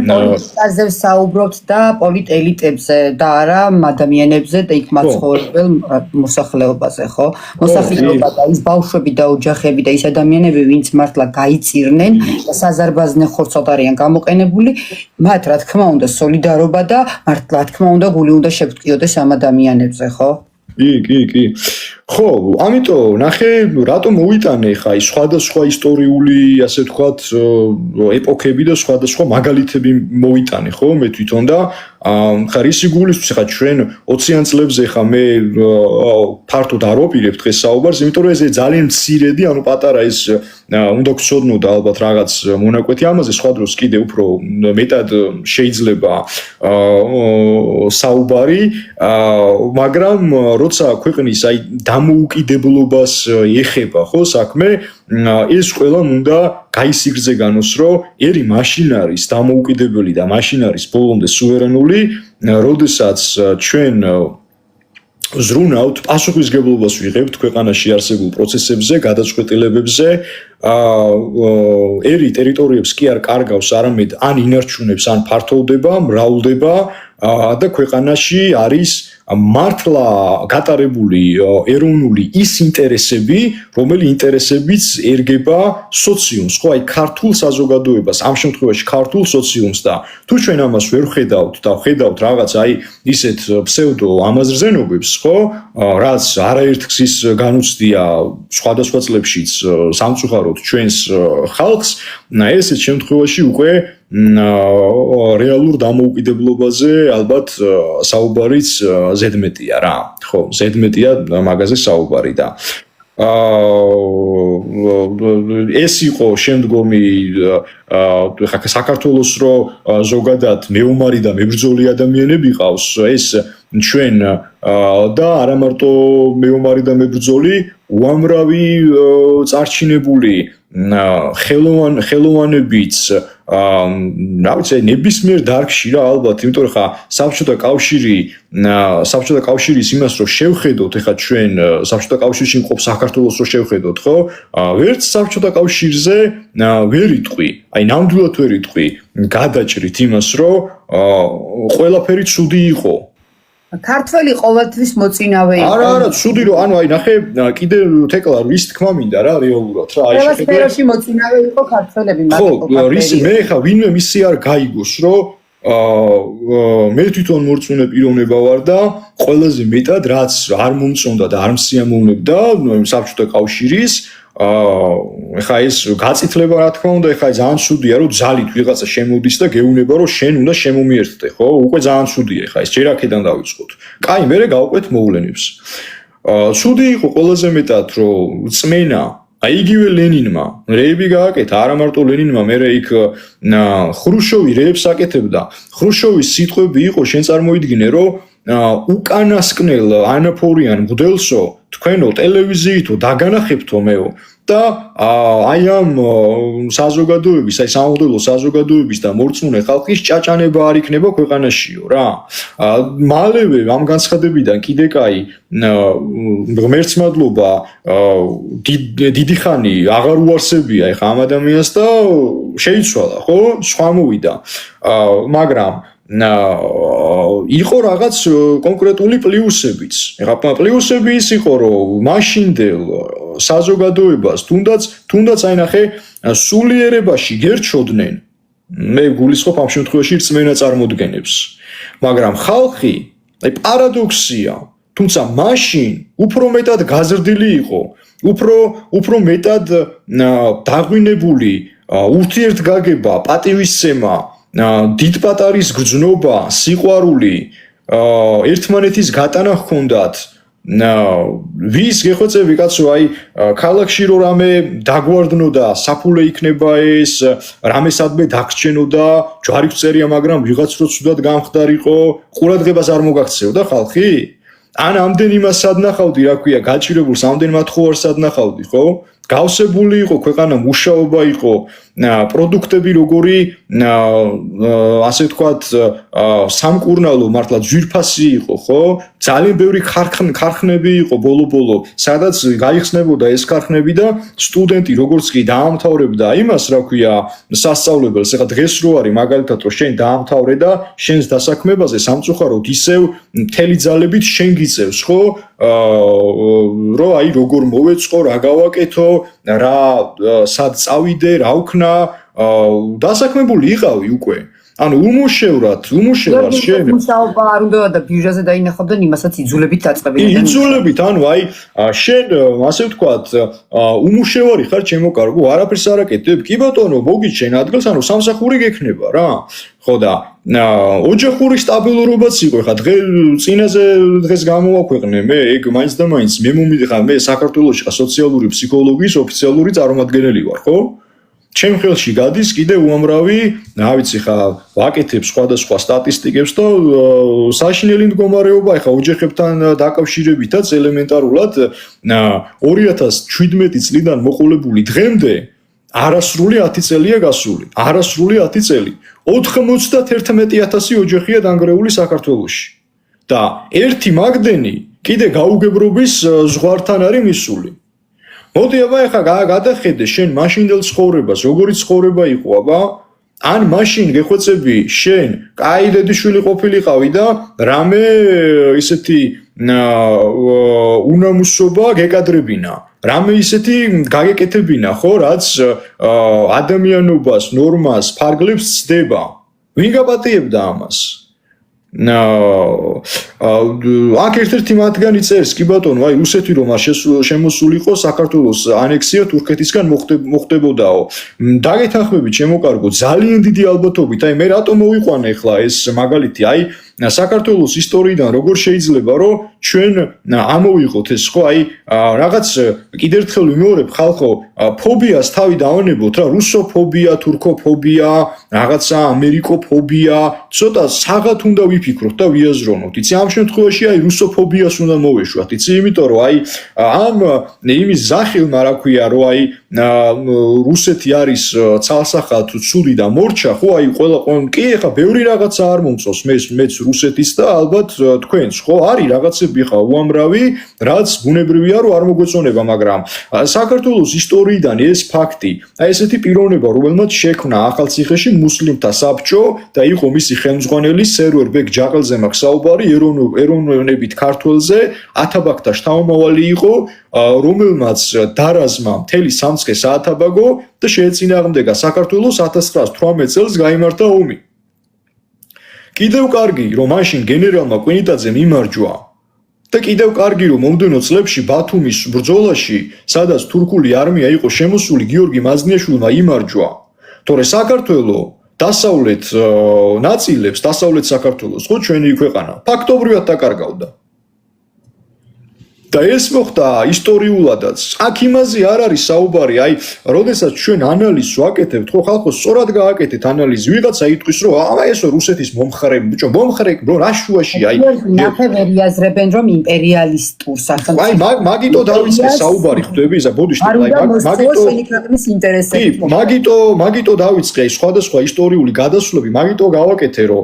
B: პოლიტიკაზე საუბრობთ და ელიტებზე და არა ადამიანებზე და იქ მაცხოვრებელ მოსახლეობაზე ხო მოსახლეობა და ის ბავშვები და ოჯახები და ის ადამიანები ვინც მართლა გაიწირნენ და საზარბაზნე ხორცად არიან გამოყენებული მათ რა თქმა უნდა სოლიდარობა და მართლა რა თქმა უნდა გული უნდა შევტკიოდეს ამ ადამიანებზე ხო
A: კი ხო ამიტომ ნახე რატომ მოვიტანე ხა ის სხვადასხვა ისტორიული ასე ვთქვათ ეპოქები და სხვადასხვა მაგალითები მოვიტანე ხო მე თვითონ და ხა რისი გულისთვის ხა ჩვენ 20-იან წლებზე ხა მე ფართოდ არ ვაპირებ დღეს საუბარს, იმიტომ რომ ეს ძალიან მცირედი, ანუ პატარა ეს უნდა გცოდნოდა ალბათ რაღაც მონაკვეთი ამაზე, სხვა დროს კიდე უფრო მეტად შეიძლება საუბარი, მაგრამ როცა ქვეყნის აი დამოუკიდებლობას ეხება, ხო, საქმე, ეს ყველა უნდა გაისიგრძე განოს, რომ ერი მაშინ არის დამოუკიდებელი და მაშინ არის ბოლომდე სუვერენული, როდესაც ჩვენ ზრუნავთ პასუხისგებლობას ვიღებთ ქვეყანაში არსებულ პროცესებზე, გადაწყვეტილებებზე, ერი ტერიტორიებს კი არ კარგავს, არამედ ან ინარჩუნებს, ან ფართოვდება, მრავლდება და ქვეყანაში არის მართლა გატარებული ეროვნული ის ინტერესები, რომელი ინტერესებიც ერგება სოციუმს, ხო, აი ქართულ საზოგადოებას, ამ შემთხვევაში ქართულ სოციუმს და თუ ჩვენ ამას ვერ ხედავთ და ხედავთ რაღაც აი ისეთ ფსევდო ამაზრზენობებს, ხო, რაც არაერთ გზის განუცდია სხვადასხვა წლებშიც სამწუხაროდ ჩვენს ხალხს, ესეთ შემთხვევაში უკვე რეალურ დამოუკიდებლობაზე ალბათ საუბარიც ზედმეტია რა. ხო, ზედმეტია მაგაზე საუბარი და ეს იყო შემდგომი ხა საქართველოს რო ზოგადად მეომარი და მებრძოლი ადამიანები ყავს, ეს ჩვენ და არა მარტო მეომარი და მებრძოლი, უამრავი წარჩინებული ხელოვანებიც რა ვიცი ნებისმიერ დარგში რა ალბათ, იმიტომ რომ ხა საბჭოთა კავშირის იმას რომ შევხედოთ, ეხა ჩვენ საბჭოთა კავშირში მყოფ საქართველოს რო შევხედოთ, ხო? ვერც საბჭოთა კავშირზე ვერ იტყვი, აი ნამდვილად ვერ იტყვი, გადაჭრით იმას, რომ ყველაფერი ცუდი იყო.
B: ქართველი ყოველთვის მოწინავე იყო.
A: არა, ცუდი რომ ანუ აი ნახე კიდე თეკლა რის თქმა მინდა რა რეალურად რა აი
B: შეხედე სფეროში მოწინავე იყო ქართველები მარტო.
A: ხო, რის მე ხა ვინმე მისი არ გაიგოს რომ მე თვითონ მორწმუნე პიროვნება ვარ და ყველაზე მეტად რაც არ მომწონდა და არ მსიამოვნებდა საბჭოთა კავშირის ეხა ეს გაწითლება რა თქმა უნდა, ეხა ძალიან ცუდია რომ ძალით ვიღაცა შემოდის და გეუბნება რომ შენ უნდა შემომიერთდე, ხო? უკვე ძალიან ცუდია ეხა ეს ჯერ აქედან დავიწყოთ. კაი, მერე გავყვეთ მოვლენებს. ცუდი იყო ყველაზე მეტად რომ წმენა აი იგივე ლენინმა რეები გააკეთა, არა მარტო ლენინმა, მერე იქ ხრუშოვი რეებს აკეთებდა. ხრუშოვის სიტყვები იყო, შენ წარმოიდგინე რომ უკანასკნელ ანაფორიან მღვდელსო თქვენო ტელევიზიითო დაგანახებთო მეო და აი ამ საზოგადოების, აი სამღვდელო საზოგადოების და მორწმუნე ხალხის ჭაჭანება არ იქნება ქვეყანაშიო რა. მალევე ამ განცხადებიდან კიდე კაი ღმერთს მადლობა დიდი ხანი აღარ უარსებია ეხა ამ ადამიანს და შეიცვალა, ხო? სხვა მოვიდა. მაგრამ იყო რაღაც კონკრეტული პლუსებიც. ეხლა პლუსები ის იყო, რომ მაშინდელ საზოგადოებას თუნდაც აი ნახე სულიერებაში გერჩოდნენ. მე გულისხმობ ამ შემთხვევაში რწმენა წარმოდგენებს. მაგრამ ხალხი, აი პარადოქსია, თუმცა მაშინ უფრო მეტად გაზრდილი იყო, უფრო მეტად დაღვინებული ურთიერთგაგება, პატივისცემა, დიდ-პატარის გრძნობა, სიყვარული, ერთმანეთის გატანა ჰქონდათ. ვის გეხვეწები კაცო, აი ქალაქში რო რამე დაგვარდნოდა, საფულე იქნება ეს, რამე სადმე დაგრჩენოდა, ჯვარი გწერია, მაგრამ ვიღაც რო ცუდად გამხდარიყო, ყურადღებას არ მოგაქცევდა ხალხი? ან ამდენ იმას ადნახავდი, რა ქვია, გაჭირებულს ამდენ მათხოვარს ადნახავდი, ხო? გავსებული იყო ქვეყანა, მუშაობა იყო, პროდუქტები როგორი ასე ვთქვათ სამკურნალო მართლა ძვირფასი იყო, ხო? ძალიან ბევრი ქარხნები იყო ბოლო-ბოლო, სადაც გაიხსნებოდა ეს ქარხნები და სტუდენტი როგორც კი დაამთავრებდა იმას, რა ქვია, სასწავლებელს, ეხლა დღეს რო არის მაგალითად რომ შენ დაამთავრე და შენს დასაქმებაზე სამწუხაროდ ისევ მთელი ძალებით შენ გიწევს, ხო? რომ აი როგორ მოვეწყო, რა გავაკეთო, რა სად წავიდე, რა ვქნა, დასაქმებული იყავი უკვე. ანუ უმუშევრად შენ
B: მუშაობა არ უნდა და ბიუჟეტზე დაინახავდნენ იმასაც იძულებით დაწყებინდნენ.
A: იძულებით, ანუ აი შენ ასე ვთქვათ, უმუშევარი ხარ ჩემო კარგო, არაფერს არ აკეთებ. კი ბატონო, მოგიჩენ ადგილს, ანუ სამსახური გექნება რა. ხო და ოჯახური სტაბილურობაც იყო. ხა დღეს გამოვაქვეყნე მე ეგ მაინც და მაინც მე მომიდი ხა მე საქართველოში ხა სოციალური ფსიქოლოგიის ოფიციალური წარმომადგენელი ვარ, ხო? ჩემ ხელში გადის კიდე უამრავი, რა ვიცი ხა, ვაკეთებ სხვადასხვა სტატისტიკებს და საშინელი მდგომარეობა ხა ოჯახებთან დაკავშირებითაც ელემენტარულად 2017 წლიდან მოყოლებული დღემდე არასრული 10 წელია გასული. არასრული 10 წელი. 91,000 ოჯახია დანგრეული საქართველოში. და ერთი მაგდენი კიდე გაუგებრობის ზღვართან არის მისული. მოდი აბა ეხა გადახედე შენ მაშინდელ ცხოვრებას, როგორი ცხოვრება იყო აბა? ან მაშინ გეხვეწები შენ კაი დედიშვილი ყოფილიყავი და რამე ისეთი უნამუსობა გეკადრებინა. რამე ისეთი გაგეკეთებინა, ხო, რაც ადამიანობას, ნორმას, ფარგლებს ცდება. ვინ გაპატიებდა ამას? აქ ერთ-ერთი მათგანი წერს, კი ბატონო, აი რუსეთი რომ არ შემოსულიყო საქართველოს ანექსია თურქეთისგან მოხდებოდაო. დაგეთანხმები ჩემო კარგო, ძალიან დიდი ალბათობით, აი მე რატომ მოვიყვანე ახლა ეს მაგალითი, აი საქართველოს ისტორიიდან როგორ შეიძლება რომ ჩვენ ამოვიღოთ ეს ხო აი რაღაც კიდევ ერთხელ ვიმეორებ ხალხო ფობიას თავი დავანებოთ რა რუსოფობია, თურქოფობია, რაღაცა ამერიკოფობია, ცოტა საღათ უნდა ვიფიქროთ და ვიაზროვნოთ. იცი ამ შემთხვევაში აი რუსოფობიას უნდა მოვეშვათ, იცი, იმიტომ რომ აი ამ იმის ზახილმა რა ქვია რომ აი რუსეთი არის ცალსახად ცუდი და მორჩა, ხო აი ყველა კი ეხა ბევრი რაღაცა არ მომწონს მეც რუსეთის და ალბათ თქვენს, ხო არის რაღაცები ხა უამრავი, რაც ბუნებრივია რომ არ მოგვეწონება, მაგრამ საქართველოს ისტორიიდან ეს ფაქტი, აი ესეთი პიროვნება, რომელმაც შექმნა ახალციხეში მუსლიმთა საბჭო და იყო მისი ხელმძღვანელი სერვერ ბეგ ჯაყელზე მაქვს საუბარი ეროვნებით ქართველზე, ათაბაგთა შთამომავალი იყო, რომელმაც დარაზმა მთელი სამცხე საათაბაგო და შეეწინააღმდეგა საქართველოს 1918 წელს გაიმართა ომი. კიდევ კარგი რომ მაშინ გენერალმა კვინიტაძემ იმარჯვა და კიდევ კარგი რომ მომდევნო წლებში ბათუმის ბრძოლაში, სადაც თურქული არმია იყო შემოსული, გიორგი მაზნიაშვილმა იმარჯვა. თორე საქართველო დასავლეთ ნაწილებს, დასავლეთ საქართველოს, ხო ჩვენი ქვეყანა, ფაქტობრივად დაკარგავდა. და ეს მოხდა ისტორიულადაც. აქ იმაზე არ არის საუბარი, აი, როდესაც ჩვენ ანალიზს ვაკეთებთ, ხო ხალხო, სწორად გააკეთეთ ანალიზი. ვიღაცა იტყვის, რომ აი ესო რუსეთის მომხრე, ბიჭო, მომხრე, ბრო, რა შუაში, აი.
B: ნახე ვერიაზრებენ, რომ იმპერიალისტურ სახელმწიფო.
A: აი, მაგიტო დავიწყე საუბარი, ხვდები, ისა ბოდიშ, აი, მაგიტო დავიწყე სხვადასხვა ისტორიული გადასვლები, მაგიტო გავაკეთე, რომ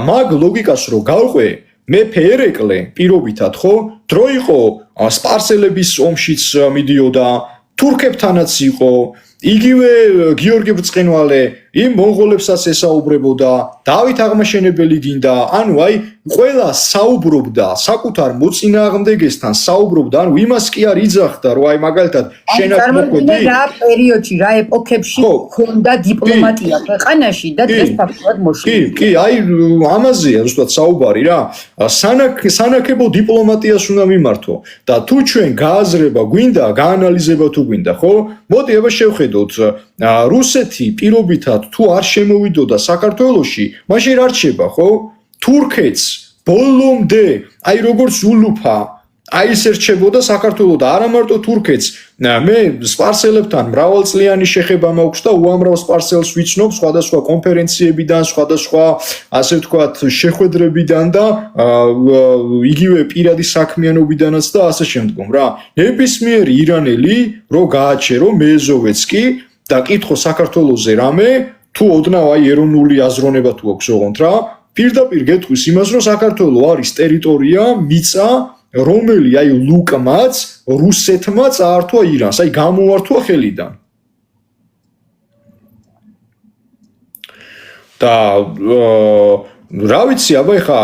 A: მაგ ლოგიკას რო გავყვე, მეფე ერეკლე პირობითად, ხო? დრო იყო სპარსელების ომშიც მიდიოდა, თურქებთანაც იყო, იგივე გიორგი ბრწყინვალე იმ მონღოლებსაც ესაუბრებოდა, დავით აღმაშენებელი გინდა, ანუ აი ყველა საუბრობდა საკუთარ მოწინააღმდეგესთან, საუბრობდა, ანუ იმას კი არ იძახდა, რომ აი მაგალითად შენად მოკვდი.
B: რა პერიოდში, რა ეპოქებში ქონდა დიპლომატია ქვეყანაში და დღეს ფაქტობრივად მოშლილი.
A: კი, აი ამაზეა ზუსტად საუბარი რა. სანაკებო დიპლომატიას უნდა მიმართო და თუ ჩვენ გააზრება გვინდა, გაანალიზება თუ გვინდა, ხო? მოდი აბა შევხედოთ, რუსეთი პირობითად თუ არ შემოვიდოდა საქართველოში, მაშინ რა რჩება, ხო? თურქეთს ბოლომდე, აი როგორც ულუფა, აი ეს რჩებოდა საქართველოს და არა მარტო თურქეთს, მე სპარსელებთან მრავალწლიანი შეხება მაქვს და უამრავ სპარსელს ვიცნობ სხვადასხვა კონფერენციებიდან, სხვადასხვა ასე ვთქვათ შეხვედრებიდან და იგივე პირადი საქმიანობიდანაც და ასე შემდგომ რა. ნებისმიერი ირანელი რო გააჩერო მეზოვეცკი და კითხო საქართველოსზე რამე, თუ ოდნავ აი ეროვნული აზროვნება თუ აქვს ოღონდ რა, პირდაპირ გეტყვის იმას, რომ საქართველო არის ტერიტორია, მიწა, რომელი აი ლუკმაც, რუსეთმა წაართვა ირანს, აი გამოართვა ხელიდან. და რა ვიცი, აბა ეხა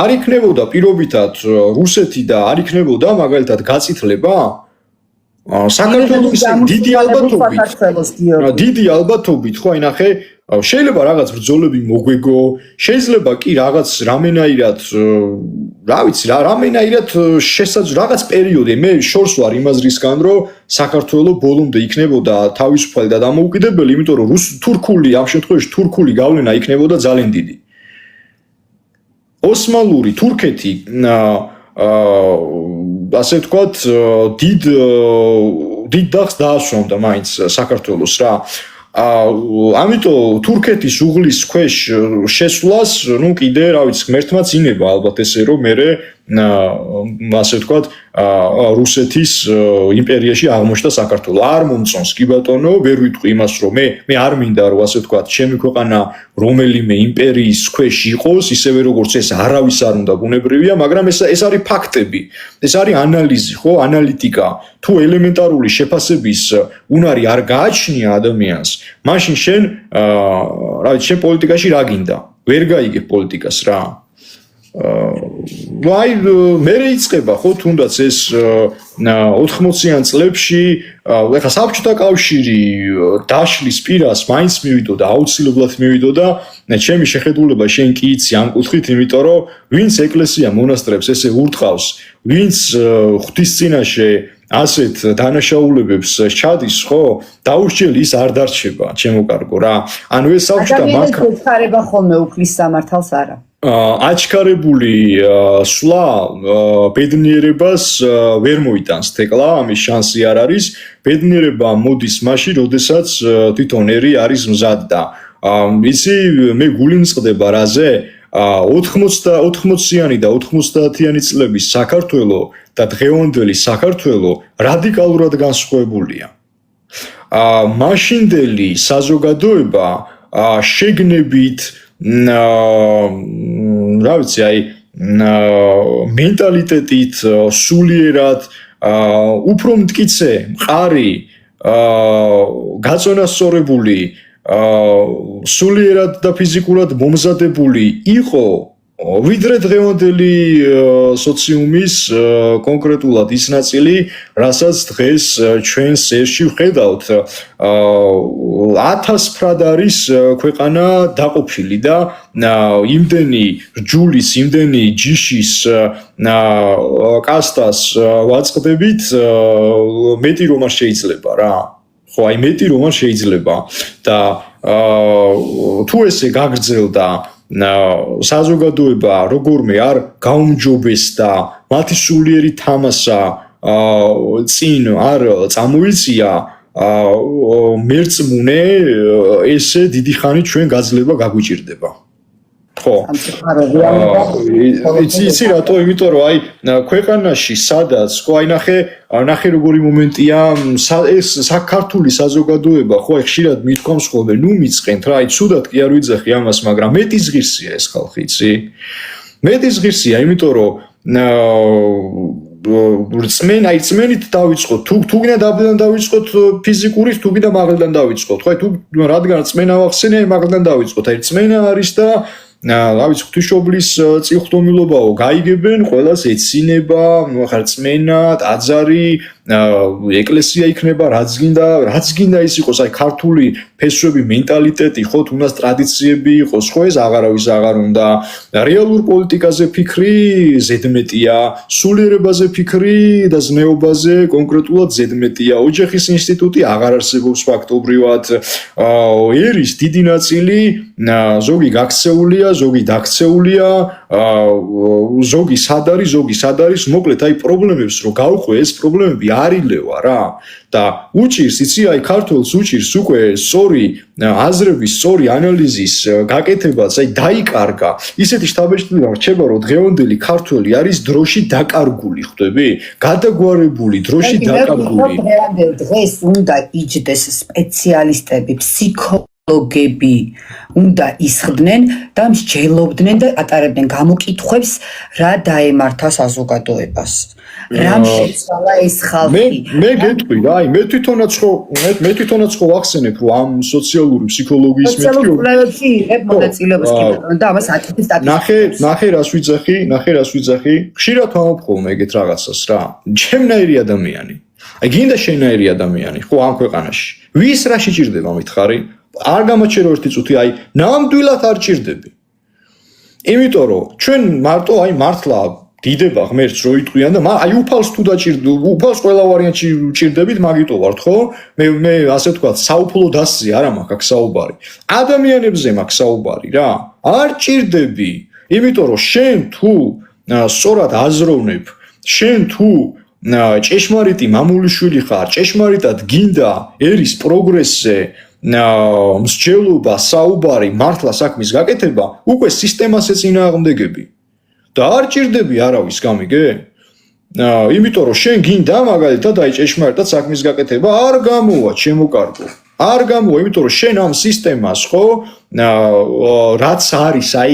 A: არ იქნებოდა პირობითად რუსეთი და არ იქნებოდა მაგალითად გაწითლება? საქართველოს დიდი ალბათობით, ხო, აი ნახე, შეიძლება რაღაც ბრძოლები მოგვეგო, შეიძლება კი რაღაც რამენაირად, რა ვიცი, რამენაირად რაღაც პერიოდი, მე შორს ვარ იმაზრისგან, რომ საქართველოს ბოლომდე იქნებოდა თავისუფალი და დამოუკიდებელი, იმიტომ რომ თურქული, ამ შემთხვევაში თურქული გავლენა იქნებოდა ძალიან დიდი. ოსმალური თურქეთი ასე ვთქვათ დიდ დახს დაასვამდა მაინც საქართველოს რა ამიტომ თურქეთის უღლის ქვეშ შესვლას ნუ კიდე რა ვიცი ღმერთმაც ინება ალბათ ესე რომ მე ასე ვთქვათ რუსეთის იმპერიაში აღმოჩნდა საქართველო არ მომწონს კი ბატონო ვერ ვიტყვი იმას რომ მე არ მინდა რომ ასე ვთქვათ ჩემი ქვეყანა რომელიმე იმპერიის ქვეშ იყოს ისევე როგორც ეს არავის არ უნდა ბუნებრივია მაგრამ ეს არის ფაქტები ეს არის ანალიზი ხო ანალიტიკა თუ ელემენტარული შეფასების უნარი არ გააჩნია ადამიანს მაშინ შენ რა ვიცი შენ პოლიტიკაში რა გინდა ვერ გაიგებ პოლიტიკას რა ვაი მე იწყება ხო თუნდაც ეს 80-იან წლებში ეხლა საბჭოთა კავშირი დაშლის პირას მაინც მივიდოდა აუცილებლად მივიდოდა ჩემი შეხედულება შენ კი იცი ამ კუთხით იმიტომ რომ ვინც ეკლესია მონასტრებს ესე ურტყავს ვინც ღვთის წინაშე ასეთ დანაშაულებებს ჩადის ხო დაურჩელი ის არ დარჩება ჩემო კარგო რა ანუ ეს საბჭოთა მანქანა
B: ხარება ხოლმე უფლის სამართალს არა
A: აჩქარებული სვლა ბედნიერებას ვერ მოიტანს თეკლა ამის შანსი არ არის ბედნიერება მოდის მაშინ როდესაც თვითონ ერი არის მზად და ისი მე გული მწყდება რაზე 80-იანი და 90-იანი წლების საქართველო და დღევანდელი საქართველო რადიკალურად განსხვავებულია მაშინდელი საზოგადოება შეგნებით რა ვიცი აი მენტალიტეტით სულიერად უფრო მტკიცე მყარი გაწონასწორებული სულიერად და ფიზიკურად მომზადებული იყო ვიდრე დღევანდელი სოციუმის კონკრეტულად ის ნაწილი რასაც დღეს ჩვენს ერში ვხედავთ 1000 ფრად არის ქვეყანა დაყოფილი და იმდენი რჯულის იმდენი ჯიშის კასტას ვაწყდებით მეტი რომ არ შეიძლება რა ხო აი მეტი რომ არ შეიძლება და თუ ესე გაგრძელდა საზოგადოება როგორმე არ გაუმჯობესდა მათი სულიერი თამასა წინ არ წამოიწია მერწმუნე ესე დიდი ხანი ჩვენ გაძლება გაგვიჭირდება ხო იცი რატო იმიტომ რომ აი ქვეყანაში სადაც ხო აი ნახე როგორი მომენტია ეს საქართველოს საზოგადოება ხო აი ხშირად მithქვამს ხოლმე ნუ მიწყენთ რა აი ცუდად კი არ ვიძახი ამას მაგრამ მეტი ზღირსია ეს ხალხი იცი მეტი ზღირსია იმიტომ რომ წმენით დავიწყოთ თუ გინდა დაბლიდან დავიწყოთ ფიზიკურით თუ გინდა მაღლიდან დავიწყოთ ხო აი თუ რადგან წმენა ვახსენე აი მაღლიდან დავიწყოთ აი წმენა არის და რა ვიცი ღვთისმშობლის წიხვდომილობაო გაიგებენ ყველას ეცინება ახლა წმენა ტაძარი ეკლესია იქნება რაც გინდა ის იყოს აი ქართული ფესვები მენტალიტეტი ხო თუნდაც ტრადიციები იყოს ხო ეს აღარავის აღარ უნდა რეალურ პოლიტიკაზე ფიქრი ზედმეტია სულიერებაზე ფიქრი და ზნეობაზე კონკრეტულად ზედმეტია ოჯახის ინსტიტუტი აღარ არსებობს ფაქტობრივად ერის დიდი ნაწილი ზოგი გაქცეულია ზოგი დაქცეულია ზოგი სად არის მოკლედ აი პრობლემებს რო გავყვე ეს პრობლემები არილევა რა და უჭირს იცი აი ქართულს უჭირს უკვე სწორი აზრების სწორი ანალიზის გაკეთებაც აი დაიკარგა ისეთი შთაბეჭდილება რჩება რომ დღევანდელი ქართველი არის დროში დაკარგული ხვდები გადაგვარებული დროში დაკარგული
B: დღეს უნდა იჯდეს სპეციალისტები ფსიქოლოგები უნდა ისხდნენ და მსჯელობდნენ და ატარებდნენ გამოკითხვებს რა დაემართა საზოგადოებას რამ შეცვალა ეს ხალხი
A: მე გეტყვი რა აი მე თვითონაც ხო ვახსენებ რომ ამ სოციალური ფსიქოლოგიის
B: მეთქი იღებ მონაწილეობას კი ბატონო და ამას აკეთებს სტატისტიკას
A: ნახე რას ვიძახი ხშირად ვამბობ ხოლმე ეგეთ რაღაცას რა ჩემნაირი ადამიანი აი გინდა შენაირი ადამიანი ხო ამ ქვეყანაში ვის რა შეჭირდება მითხარი არ გამაჩერო ერთი წუთი აი ნამდვილად არ ჭირდები იმიტომ რომ ჩვენ მარტო აი მართლა დიდება ღმერთს რო იტყვიან და აი უფალს თუ დაჭირდო უფალს ყველა ვარიანტში ჭირდებით მაგიტო ვართ ხო მე ასე ვთქვათ საუფლო დასზე არა მაქვს აქ საუბარი ადამიანებზე მაქვს საუბარი რა არ ჭირდები იმიტომ რომ შენ თუ სწორად აზროვნებ, შენ თუ ჭეშმარიტი მამულიშვილი ხარ, ჭეშმარიტად გინდა ერის პროგრესზე მსჯელობა, საუბარი, მართლა საქმის გაკეთება, უკვე სისტემას ეწინააღმდეგები. და არ ჭირდები არავის გამიგე? იმიტომ რომ შენ გინდა მაგალითად აი ჭეშმარიტად საქმის გაკეთება არ გამოვა, ჩემო კარგო. არ გამოვა, იმიტომ რომ შენ ამ სისტემას ხო რაც არის, აი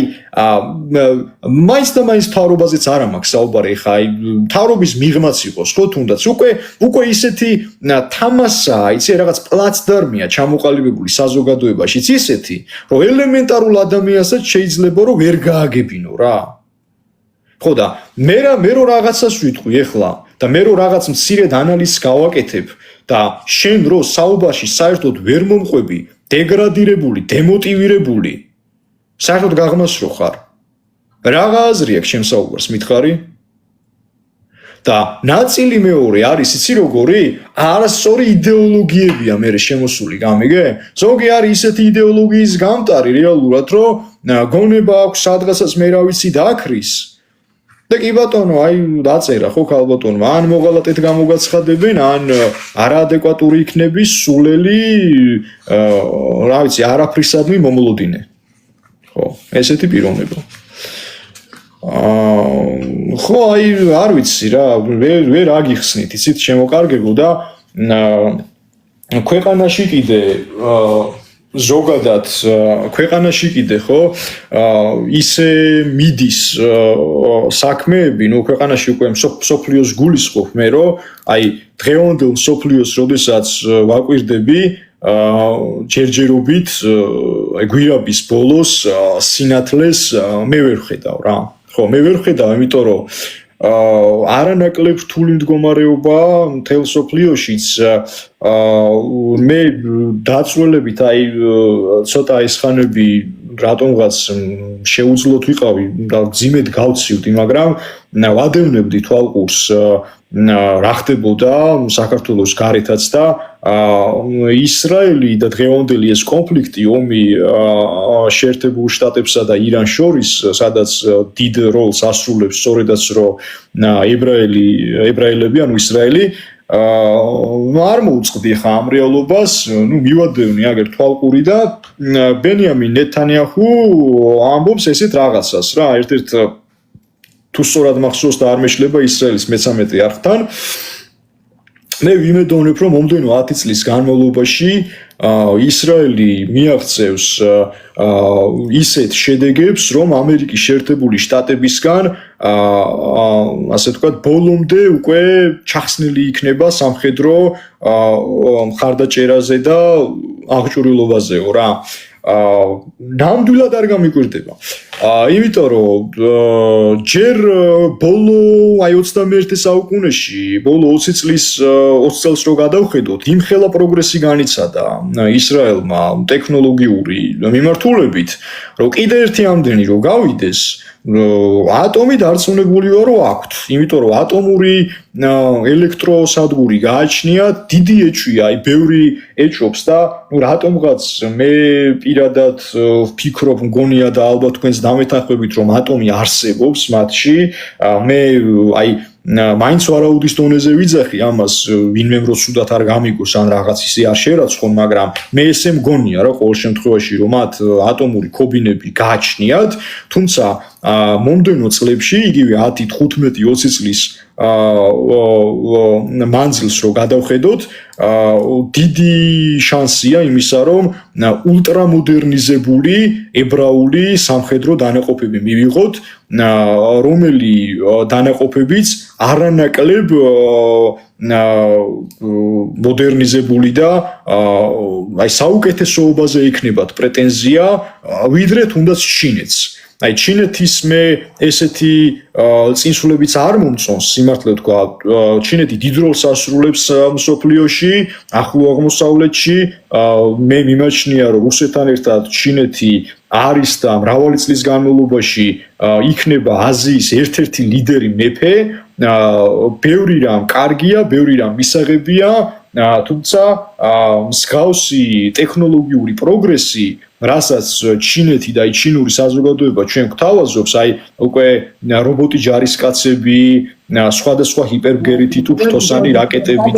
A: მაინც და მაინც თავრობაზეც არ მაქვს საუბარი, ხა აი თავრობის მიღმაც იყოს, ხო თუნდაც უკვე ისეთი თამასაა, იცი რაღაც პლაცდარმია ჩამოყალიბებული საზოგადოებაშიც ისეთი, რომ ელემენტარულ ადამიანსაც შეიძლება რომ ვერ გააგებინო რა. ხო და მე რო რაღაცას ვიტყვი ეხლა და მე რო რაღაც მცირედ ანალიზს გავაკეთებ და შენ რო საუბარში საერთოდ ვერ მომყვები, დეგრადირებული, დემოტივირებული, საერთოდ გაღმასრო ხარ. რაღა აზრი აქვს ჩემს საუბარს, მითხარი? და ნაწილი მეორე არის, იცი როგორი? არასწორი იდეოლოგიებია მე შემოსული, გამიგე? ზოგი არის ისეთი იდეოლოგიის გამტარი რეალურად, რომ გონება აქვს სადღაცაც მე რა ვიცი დააქრის. და კი ბატონო, აი დაწერა ხო ქალბატონმა, ან მოღალატედ გამოგაცხადებენ, ან არაადეკვატური იქნების სულელი, რა ვიცი, არაფრისადმი მომლოდინე. ხო, ესეთი პიროვნება. ხო, აი არ ვიცი რა, ვერ აგიხსნით, იცით შემოკარგებო და ქვეყანაში კიდე ზოგადად ქვეყანაში კიდე ხო ისე მიდის საქმეები, ნუ ქვეყანაში უკვე სოფლიოს გულისხმობ მე რომ აი დღევანდელ სოფლიოს როდესაც ვაკვირდები ჯერჯერობით აი გვირაბის ბოლოს სინათლეს მე ვერ ხედავ რა. ხო, მე ვერ ხედავ, იმიტომ რომ არანაკლებ რთული მდგომარეობა მთელ სოფლიოშიც მე დაწვრილებით აი ცოტა ეს ხანები რატომღაც შეუძლოთ ვიყავი და ძიმედ გავცივდი, მაგრამ ვადევნებდი თვალყურს რა ხდებოდა საქართველოს გარეთაც და ისრაელი და დღევანდელი ეს კონფლიქტი ომი შეერთებულ შტატებსა და ირანს შორის, სადაც დიდ როლს ასრულებს სწორედაც რომ ებრაელები, ანუ ისრაელი არ მოუწყდი ხა ამ რეალობას, ნუ მივადევნი აგერ თვალყური და ბენიამინ ნეთანიაჰუ ამბობს ესეთ რაღაცას რა, ერთ-ერთ თუ სწორად მახსოვს და არ მეშლება ისრაელის მე-13 არხთან მე ვიმედოვნებ რომ მომდენო 10 წლის განმავლობაში ისრაელი მიაღწევს ისეთ შედეგებს რომ ამერიკის შეერთებული შტატებისგან ასე ვთქვათ ბოლომდე უკვე ჩახსნილი იქნება სამხედრო მხარდაჭერაზე და აღჭურვილობაზეო რა ნამდვილად არ გამიკვირდება. იმიტომ რომ ჯერ ბოლო აი 21 საუკუნეში, ბოლო 20 წელს რო გადავხედოთ, იმხელა პროგრესი განიცადა ისრაელმა ტექნოლოგიური მიმართულებით, რომ კიდე ერთი ამდენი რო გავიდეს, ატომი დარწმუნებული ვარ რომ აქვთ, იმიტომ რომ ატომური ელექტროსადგური გააჩნია, დიდი ეჭვია, აი ბევრი ეჭობს და ნუ რატომღაც მე პირადად ვფიქრობ, მგონია და ალბათ თქვენს დამეთანხმებით რომ ატომი არსებობს მათში, მე აი მაინც ვარაუდის დონეზე ვიძახი ამას, ვინმე რო სუდათ არ გამიგოს ან რაღაც ისე არ შერაცხონ, მაგრამ მე ესე მგონია რა ყოველ შემთხვევაში რომ მათ ატომური ქობინები გააჩნიათ, თუმცა მომდენო წლებში, იგივე 10, 15, 20 წლის მანძილს რო გადავხედოთ, დიდი შანსია იმისა, რომ ულტრამოდერნიზებული ებრაული სამხედრო დანაყოფები მივიღოთ, რომელი დანაყოფებიც არანაკლებ მოდერნიზებული და აი საუკეთესოობაზე იქნებათ პრეტენზია, ვიდრე თუნდაც ჩინეთს. აი ჩინეთის მე ესეთი წინსვლებიც არ მომწონს, სიმართლე ვთქვა, ჩინეთი დიდ როლს ასრულებს მსოფლიოში, ახლო აღმოსავლეთში, მე მიმაჩნია რომ რუსეთთან ერთად ჩინეთი არის და მრავალი წლის განმავლობაში იქნება აზიის ერთ-ერთი ლიდერი მეფე, ბევრი რამ კარგია, ბევრი რამ მისაღებია, თუმცა მსგავსი ტექნოლოგიური პროგრესი რასაც ჩინეთი და ჩინური საზოგადოება ჩვენ გვთავაზობს, აი უკვე რობოტი ჯარისკაცები, სხვადასხვა ჰიპერბგერითი თუ ფრთოსანი რაკეტები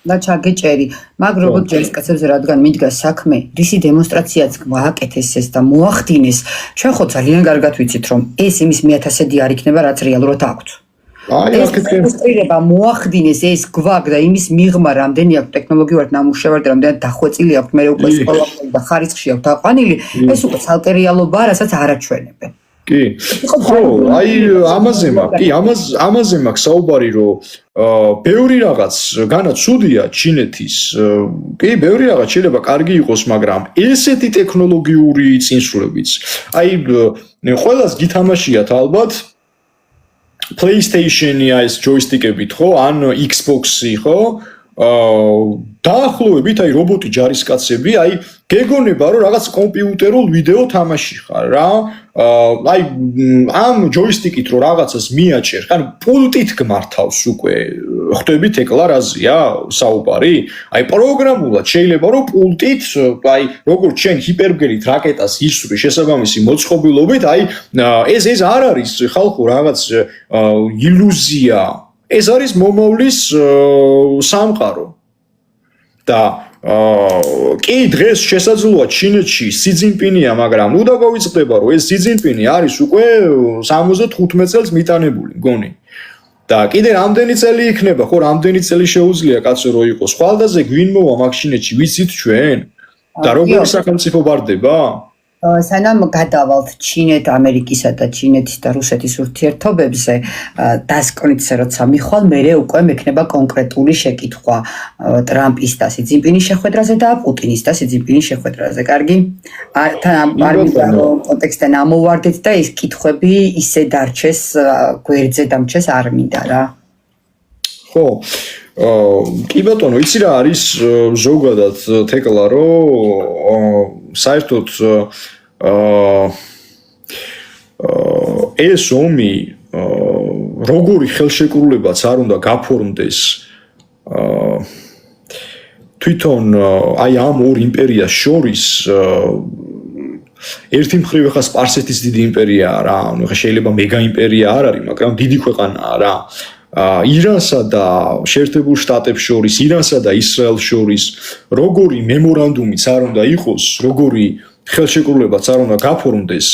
B: და ჩაგეჭერი, მაგ რობოტ ჯარისკაცებზე რადგან მიდგა საქმე, რისი დემონსტრაციაც გააკეთეს ეს და მოახდინეს, ჩვენ ხო ძალიან კარგად ვიცით, რომ ეს იმის 1000-ი არ იქნება, რაც რეალურად აქვთ.
A: აი აქეთკენ
B: დემონსტრირება მოახდინეს ეს გვაგ და იმის მიღმა რამდენი აქვს ტექნოლოგიურად ნამუშევარი და რამდენად დახვეწილი აქვს მე უკვე სკოლაში და ხარისხში აქვს დაყვანილი ეს უკვე ცალკე რეალობაა რასაც არ აჩვენებენ
A: კი ხო აი ამაზე მაქვს საუბარი რომ ბევრი რაღაც განა ცუდია ჩინეთის კი ბევრი რაღაც შეიძლება კარგი იყოს მაგრამ ესეთი ტექნოლოგიური წინსვლებიც აი ყველას გითამაშიათ ალბათ PlayStation-ი ეს ჯოისტიკებით ხო ან Xbox-ი ხო დაახლოებით აი რობოტი ჯარისკაცები აი გეგონება რომ რაღაც კომპიუტერულ ვიდეო თამაში ხარ რა აი ამ ჯოისტიკით რომ რაღაცას მიაჭერ ხან პულტით გმართავს უკვე ხვდებით ეკლა რაზეა საუბარი აი პროგრამულად შეიძლება რომ პულტით აი როგორც ჩვენ ჰიპერბგერით რაკეტას ისვრი შესაბამისი მოწყობილობით აი ეს არ არის ხალხო რაღაც ილუზია ეს არის მომავლის სამყარო და კი დღეს შესაძლოა ჩინეთში სი ძინპინია მაგრამ ნუ დაგვიწყდება რომ ეს სი ძინპინი არის უკვე 75 წელს მიტანებული მგონი და კიდე რამდენი წელი იქნება ხო რამდენი წელი შეუძლია კაცო რომ იყოს ხვალდაზე გვინმოვა მაგ ჩინეთში ვიცით ჩვენ და როგორი სახელმწიფო ბარდება
B: სანამ გადავალთ ჩინეთ ამერიკისა და ჩინეთის და რუსეთის ურთიერთობებზე დასკვნითზე როცა მიხვალ მერე უკვე მექნება კონკრეტული შეკითხვა ტრამპის და სი ძინპინის შეხვედრაზე და პუტინის და სი ძინპინის შეხვედრაზე კარგი თან არ მინდა რომ კონტექსტიდან ამოვარდეთ და ეს კითხვები ისე დარჩეს გვერდზე დამჩეს არ მინდა რა
A: ხო კი ბატონო იცი რა არის ზოგადად თეკლა რომ საერთოდ ეს ომი როგორი ხელშეკრულებაც არ უნდა გაფორმდეს თვითონ აი ამ ორ იმპერიას შორის ერთი მხრივ ხა სპარსეთის დიდი იმპერიაა რა ანუ ხა შეიძლება მეგა იმპერია არ არის მაგრამ დიდი ქვეყანაა რა ირანსა და შეერთებულ შტატებს შორის, ირანსა და ისრაელს შორის როგორი მემორანდუმიც არ უნდა იყოს, როგორი ხელშეკრულებაც არ უნდა გაფორმდეს,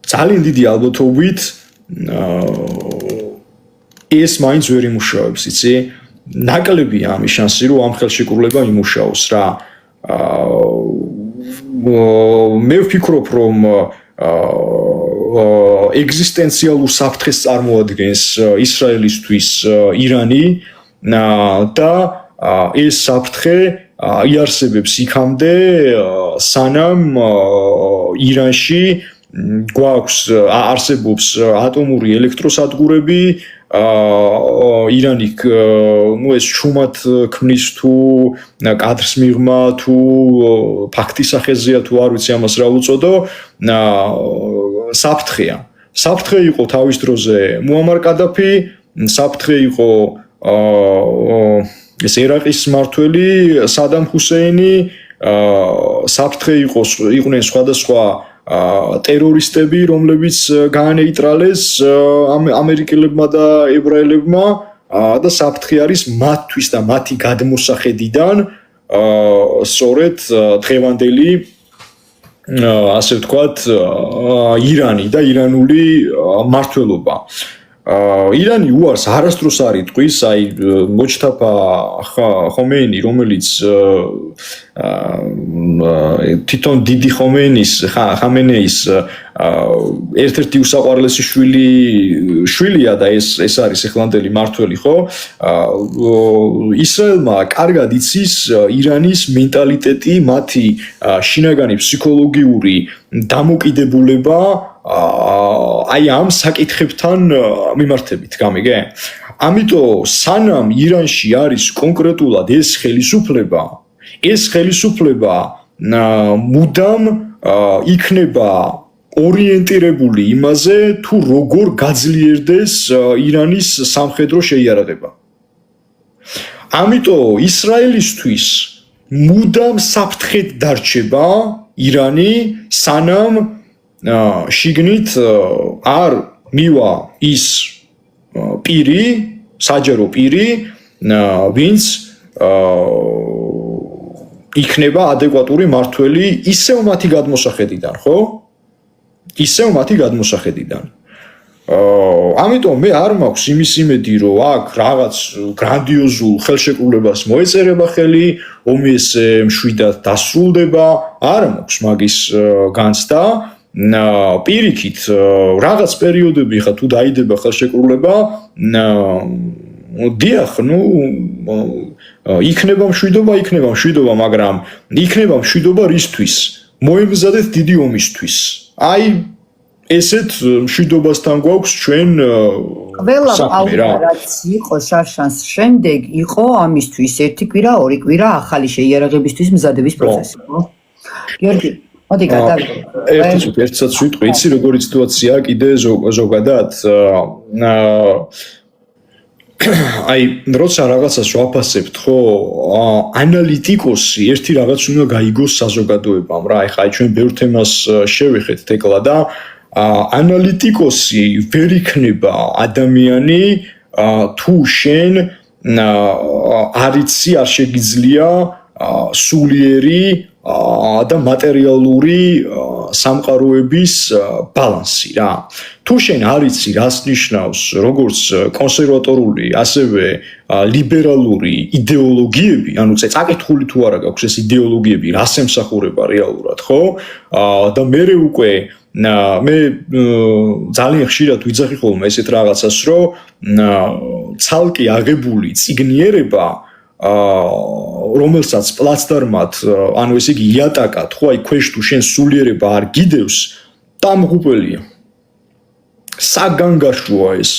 A: ძალიან დიდი ალბათობით ეს მაინც ვერ იმუშავებს, იცი? ნაკლებია ამის შანსი, რომ ამ ხელშეკრულება იმუშაოს რა. მე ვფიქრობ, რომ ეგზისტენციალურ საფრთხეს წარმოადგენს ისრაელისთვის ირანი და ეს საფრთხე იარსებებს იქამდე სანამ ირანში გვაქვს არსებობს ატომური ელექტროსადგურები ირანი ну ეს ჩუმად ქმნის თუ კადრს მიღმა თუ ფაქტის სახეზეა თუ არ ვიცი ამას რა უწოდო საფრთხეა საფრთხე იყო თავის დროზე მუამარ კადაფი საფრთხე იყო ეს ერაყის მმართველი სადამ ჰუსეინი საფრთხე იყვნენ სხვადასხვა ტერორისტები, რომლებიც გაანეიტრალეს ამერიკელებმა და ებრაელებმა და საფრთხე არის მათთვის და მათი გადმოსახედიდან სწორედ დღევანდელი ასე ვთქვათ ირანი და ირანული მმართველობა ირანი უარს არასდროს არ იტყვის, აი მოჩთაფა ხომეინი, რომელიც თვითონ დიდი ხამენეის ერთ-ერთი უსაყვარლესი შვილია და ეს არის ეხლანდელი მმართველი, ხო? ისრაელმა კარგად იცის ირანის მენტალიტეტი, მათი შინაგანი ფსიქოლოგიური დამოკიდებულება აი ამ საკითხებთან მიმართებით, გამიგე? ამიტომ სანამ ირანში არის კონკრეტულად ეს ხელისუფლება მუდამ იქნება ორიენტირებული იმაზე, თუ როგორ გაძლიერდეს ირანის სამხედრო შეიარაღება. ამიტომ ისრაელისთვის მუდამ საფრთხედ დარჩება ირანი სანამ შიგნით არ მივა ის პირი საჯარო პირი ვინც იქნება ადეკვატური მართველი ისევ მათი გადმოსახედიდან ხო ისევ მათი გადმოსახედიდან ამიტომ მე არ მაქვს იმის იმედი რომ აქ რაღაც გრანდიოზულ ხელშეკრულებას მოეწერება ხელი ომი ესე მშვიდად დასრულდება არ მაქვს მაგის განცდა პირიქით რაღაც პერიოდები ხა თუ დაიდება ხელშეკრულება დიახ ნუ იქნება მშვიდობა მაგრამ იქნება მშვიდობა რისთვის მოემზადეთ დიდი ომისთვის აი ესეთ მშვიდობასთან გვაქვს ჩვენ
B: ყველა აუპერაც იყო შარშანს შემდეგ იყო ამისთვის ერთი კვირა ორი კვირა ახალი შეიარაღებისთვის მზადების პროცესი ხო გიორგი მოდი გადავიდეთ
A: ერთსაც ვიტყვი იცი როგორი სიტუაციაა კიდე ზოგადად აი როცა რაღაცას ვაფასებთ ხო ანალიტიკოსი ერთი რაღაც უნდა გაიგოს საზოგადოებამ რა ეხლა ჩვენ ბევრ თემას შევეხეთ ეკლა და ანალიტიკოსი ვერ იქნება ადამიანი თუ შენ არიცი არ შეგიძლია სულიერი და მატერიალური სამყაროების ბალანსი რა თუ შენ არიცი რას ნიშნავს როგორც კონსერვატორული ასევე ლიბერალური იდეოლოგიები ანუ წაკითხული თუ არა გაქვს ეს იდეოლოგიები რას ემსახურება რეალურად ხო და მე უკვე მე ძალიან ხშირად ვიძახი ხოლმე ესეთ რაღაცას რომ ცალკე აღებული ციგნიერება რომელსაც პლაცდარმად ანუ ესე იგი იატაკად ხო აი ქვეშ თუ შენ სულიერება არ გიდევს დამღუპველია საგანგაშოა ეს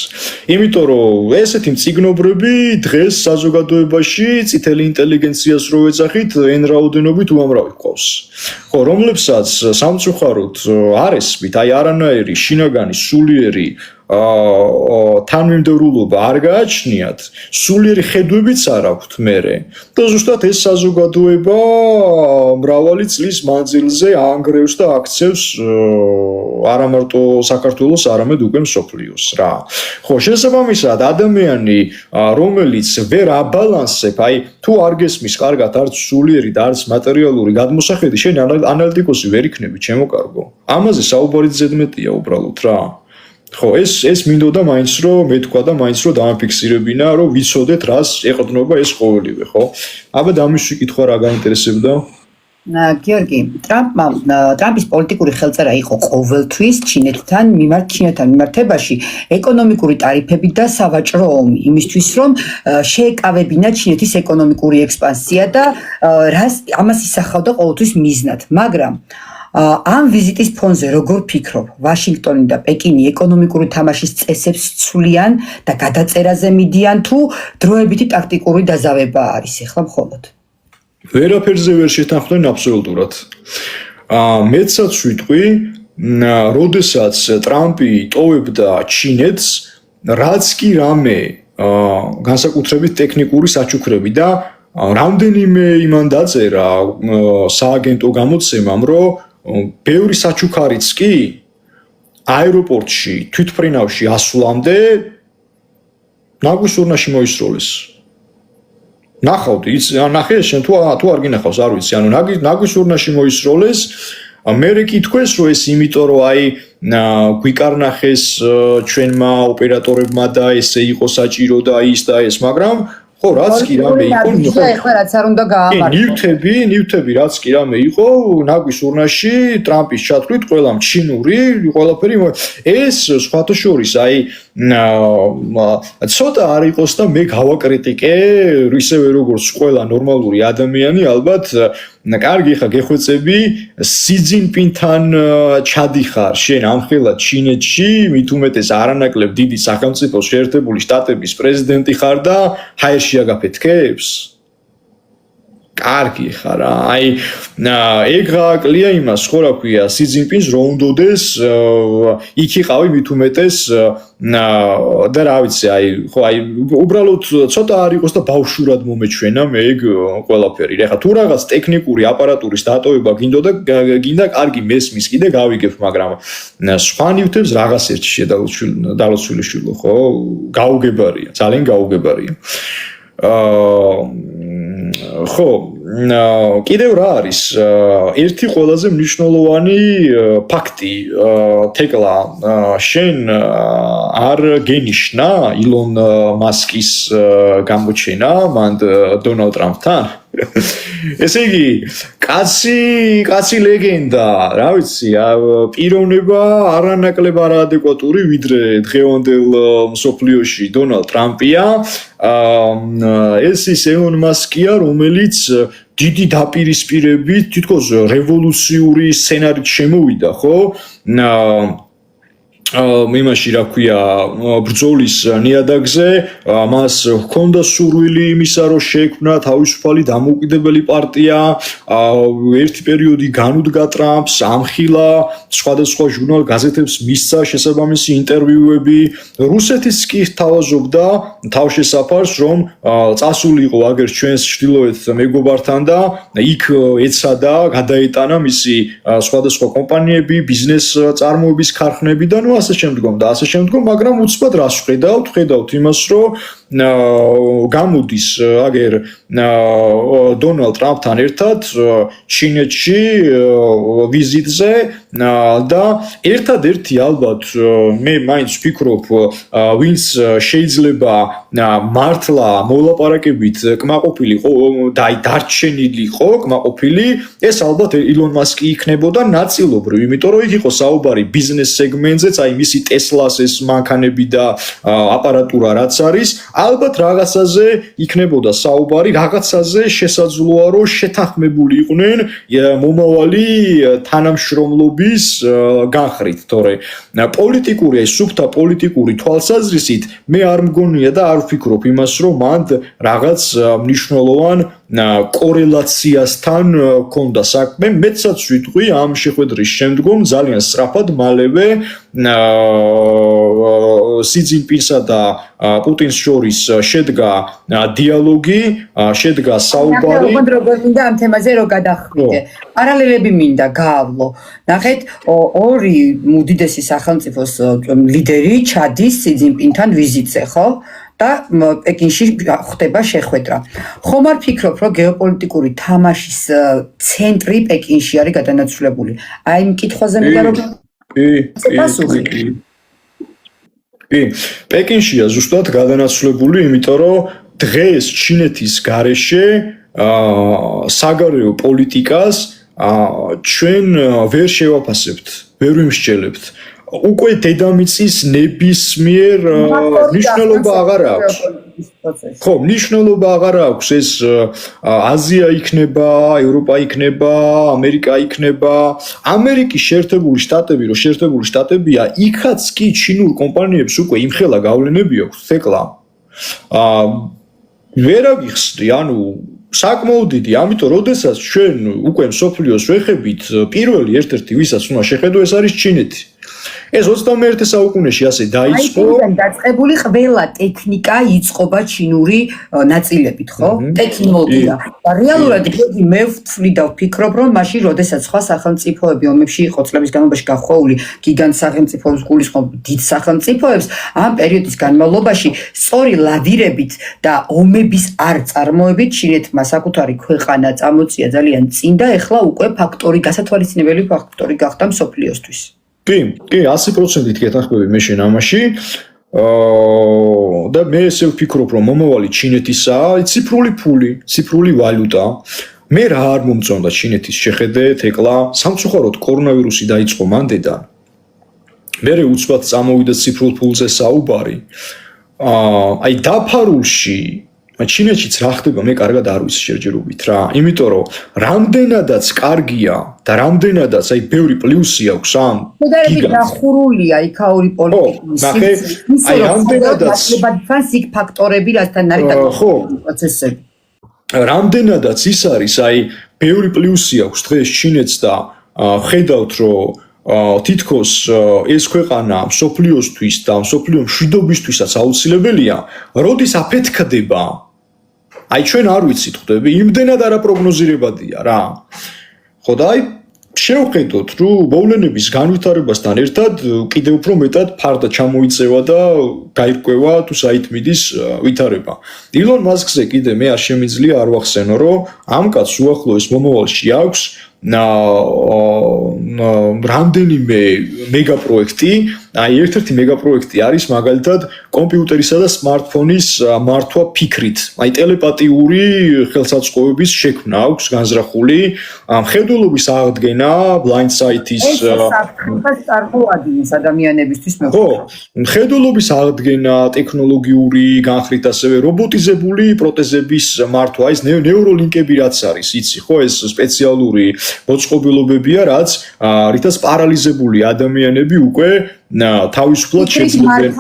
A: იმიტომ რომ ესეთი მწიგნობრები დღეს საზოგადოებაში წითელი ინტელიგენციას რო ეძახით εν რაოდენობით უამრავი ყავს ხო რომლებსაც სამწუხაროდ არ ესმით აი არანაირი შინაგანი სულიერი თანმიმდევრულობა არ გააჩნიათ სულიერი ხედვებიც არ აქვთ მერე და ზუსტად ეს საზოგადოება მრავალი წლის მანძილზე ანგრევს და აქცევს არა მარტო საქართველოს არამედ უკვე მსოფლიოს რა ხო შესაბამისად ადამიანი რომელიც ვერ აბალანსებ აი თუ არ გესმის კარგად არც სულიერი და არც მატერიალური გადმოსახედი შენ ანალიტიკოსი ვერ იქნები ჩემო კარგო ამაზე საუბარი ზედმეტია უბრალოდ რა ხო ეს მინდოდა მაინც რომ მეთქვა და მაინც რომ დამაფიქსირებინა რომ ვიცოდეთ რას ეყრდნობა ეს ყოველივე ხო აბა დამიშვი კითხვა რა გაინტერესებდა
B: გიორგი ტრამპის პოლიტიკური ხელწერა იყო ყოველთვის ჩინეთთან მიმართებაში ეკონომიკური ტარიფები და სავაჭრო ომი იმისთვის რომ შეეკავებინა ჩინეთის ეკონომიკური ექსპანსია და ამას ისახავდა ყოველთვის მიზნად მაგრამ ამ ვიზიტის ფონზე როგორ ფიქრობ ვაშინგტონი და პეკინი ეკონომიკური თამაშის წესებს ცვლიან და გადაწერაზე მიდიან თუ დროებითი ტაქტიკური დაზავება არის ახლა მხოლოდ
A: ვერაფერზე ვერ შეთანხმდნენ აბსოლუტურად მეცაც ვიტყვი როდესაც ტრამპი ტოვებდა ჩინეთს რაც კი რამე განსაკუთრებით ტექნიკური საჩუქრები და რამდენიმე იმან დაწერა სააგენტო გამოცემამ რომ ბევრი საჩუქარიც კი აეროპორტში თვითმფრინავში ასვლამდე ნაგვის ურნაში მოისროლეს. ნახავდი, ნახე შენ თუ არ გინახავს, არ ვიცი, ანუ ნაგვის ურნაში მოისროლეს. მე კითხვეს რომ ეს იმიტომ რომ აი გვიკარნახეს ჩვენმა ოპერატორებმა და ესე იყო საჭირო და ის და ეს, მაგრამ ხო რაც კი რამე იყო
B: ეხლა რაც არ უნდა გაამართლო
A: ნივთები რაც კი რამე იყო ნაგვის ურნაში ტრამპის ჩათვლით ყველამ ჩინური ყველაფერი ეს სხვათა შორის აი ცოტა არ იყოს და მე გავაკრიტიკე ისევე როგორც ყველა ნორმალური ადამიანი ალბათ კარგი ხა გეხვეწები სი ძინპინთან ჩადიხარ შენ ამხელა ჩინეთში მით უმეტეს არანაკლებ დიდი სახელმწიფოს შეერთებული შტატების პრეზიდენტი ხარ და ჰაერში აგაფეთქებს კარგი ხარ რა. აი ეგ გააკლია იმას, ხო რა ქვია, სი ძინპინს რო უნდოდეს იქ იყავი მით უმეტეს და რა ვიცი, აი ხო აი უბრალოდ ცოტა არ იყოს და ბავშვურად მომეჩვენა მე ეგ ყველაფერი. ეხლა თუ რაღაც ტექნიკური აპარატურის დატოვება გინდა კარგი მესმის კიდე გავიგებ, მაგრამ სხვა ნივთებს რაღაც ერთი შედალოცვილიშვილო, ხო? გაუგებარია, ძალიან გაუგებარია. ხო, კიდევ რა არის? ერთი ყველაზე მნიშვნელოვანი ფაქტი, თეკლა, შენ არ გენიშნა ილონ მასკის გამოჩენა მანდ დონალდ ტრამპთან? ესე იგი, კაცი ლეგენდა, რა ვიცი, პიროვნება არანაკლებ არაადეკვატური, ვიდრე დღევანდელ მსოფლიოში დონალდ ტრამპია. ეს ის ელონ მასკია, რომელიც დიდი დაპირისპირებით, თითქოს რევოლუციური სცენარით შემოვიდა, ხო? იმაში რა ქვია, ბრძოლის ნიადაგზე, მას ჰქონდა სურვილი იმისა, რომ შეექმნა თავისუფალი დამოუკიდებელი პარტია, ერთი პერიოდი განუდგა ტრამპს, ამხილა, სხვადასხვა ჟურნალ გაზეთებს მისცა შესაბამისი ინტერვიუები, რუსეთის კი თავაზობდა თავშესაფარს, რომ წასულიყო აგერ ჩვენს ჩრდილოეთ მეგობართან და იქ ეცადა, გადაეტანა მისი სხვადასხვა კომპანიები, ბიზნეს წარმოების ქარხნები და ასე შემდგომ, მაგრამ უცბად რას ვხედავთ იმას, რომ გამოდის აგერ დონალდ ტრამპთან ერთად ჩინეთში ვიზიტზე და ერთადერთი ალბათ მე მაინც ვფიქრობ, ვინც შეიძლება მართლა მოლაპარაკებით კმაყოფილიყო და დარჩენილიყო კმაყოფილი, ეს ალბათ ილონ მასკი იქნებოდა ნაწილობრივ, იმიტომ რომ იქ იყო საუბარი ბიზნეს სეგმენტზეც, აი მისი ტესლას ეს მანქანები და აპარატურა რაც არის, ალბათ რაღაცაზე იქნებოდა საუბარი, რაღაცაზე შესაძლოა რომ შეთანხმებული იყვნენ მომავალი თანამშრომლობის განხრით, თორე პოლიტიკური, სუფთა პოლიტიკური თვალსაზრისით მე არ მგონია და არ ვფიქრობ იმას, რომ მანდ რაღაც მნიშვნელოვან კორელაციასთან ქონდა საქმე, მეცაც ვიტყვი ამ შეხვედრის შემდგომ ძალიან სწრაფად მალევე სი ძინპინსა და პუტინს შორის შედგა დიალოგი, შედგა საუბარი.
B: როგორ მინდა ამ თემაზე რომ გადახვიდე. პარალელები მინდა გაავლო. ნახეთ, ორი უდიდესი სახელმწიფოს ლიდერი ჩადის სი ძინპინთან ვიზიტზე, ხო? და პეკინში ხდება შეხვედრა. ხომ არ ფიქრობ, რომ გეოპოლიტიკური თამაშის ცენტრი პეკინში არის გადანაცვლებული? აი იმ კითხვაზე მინდა რომ
A: კი, პეკინშია ზუსტად გადანაცვლებული, იმიტომ რომ დღეს ჩინეთის გარეშე საგარეო პოლიტიკას ჩვენ ვერ შევაფასებთ, ვერ ვიმსჯელებთ. უკვე დედამიწის ნებისმიერ მნიშვნელობა აღარ აქვს. ხო, მნიშვნელობა აღარ აქვს, ეს აზია იქნება, ევროპა იქნება, ამერიკა იქნება. ამერიკის შეერთებული შტატები, რომ შეერთებული შტატებია, იქაც კი ჩინურ კომპანიებს უკვე იმხელა გავლენები აქვს, თეკლა. ვერ აღიხსნი, ანუ საკმაოდ დიდი, ამიტომ როდესაც ჩვენ უკვე მსოფლიოს ვეხებით, პირველი ერთ-ერთი ვისაც უნდა შეხედო, ეს არის ჩინეთი. ეს 21 საუკუნეში ასე დაიწყო.
B: აი, დაწყებული ყველა ტექნიკა იწყობა ჩინური ნაწილებით, ხო? ტექნოლოგია. და რეალურად მე ვთვლი და ვფიქრობ, რომ მაშინ, როდესაც სხვა სახელმწიფოები ომებში იყო წლების განმავლობაში გახვეული გიგანტ სახელმწიფოებს გულისხმობ დიდ სახელმწიფოებს, ამ პერიოდის განმავლობაში სწორი ლავირებით და ომების არ წარმოებით ჩინეთმა საკუთარი ქვეყანა წამოწია ძალიან წინ და ეხლა უკვე ფაქტორი, გასათვალისწინებელი ფაქტორი გახდა მსოფლიოსთვის.
A: კი, 100% გეთანხმები მე შენ ამაში. და მე ესე ვფიქრობ, რომ მომავალი ჩინეთისაა ციფრული ფული, ციფრული ვალუტა. მე რა არ მომწონდა ჩინეთის შეხედე, თეკლა, სამწუხაროდ კორონავირუსი დაიწყო მანდედან. მერე უცბად წამოვიდა ციფრულ ფულზე საუბარი. აი დაფარულში ჩინეთშიც რა ხდება, მე კარგად არ ვიცი შეჯერობით რა. იმიტომ რომ რამდენადაც კარგია და რამდენადაც აი ბევრი პლუსი აქვს ამ
B: გიგანტს. დახურულია იქაური პოლიტიკის.
A: აი რამდენადაც
B: ფანსიკ ფაქტორები რასთან არის დაკავშირებული პროცესები.
A: რამდენადაც ის არის, აი, ბევრი პლუსი აქვს დღეს ჩინეთს და ხედავთ, რომ თითქოს ეს ქვეყანა მსოფლიოსთვის და მსოფლიო მშვიდობისთვისაც აუცილებელია, როდის აფეთქდება? აი ჩვენ არ ვიცით, ხვდები, იმდენად არაპროგნოზირებადია რა. ხო და აი შევხედოთ, რომ მოვლენების განვითარებასთან ერთად კიდევ უფრო მეტად ფარდა ჩამოიწევა და გაირკვევა თუ საით მიდის ვითარება. ილონ მასკზე კიდე მე არ შემიძლია არ ვახსენო, რომ ამ კაცს უახლოეს მომავალში აქვს რამდენიმე მეგაპროექტი, აი ერთ-ერთი მეგაპროექტი არის მაგალითად კომპიუტერისა და სმარტფონის მართვა ფიქრით. აი ტელეპათიური ხელსაწყოების შექმნა აქვს განზრახული, მხედველობის აღდგენა, blind sight-ის
B: ეს წარმოადგენს ადამიანებისთვის
A: ხო, მხედველობის აღდგენა, ტექნოლოგიური განხრით ასევე რობოტიზებული პროტეზების მართვა, ეს ნეუროლინკები რაც არის, იცი ხო, ეს სპეციალური მოწყობილობებია, რაც რითაც პარალიზებული ადამიანები უკვე თავისუფლად შეძლებენ.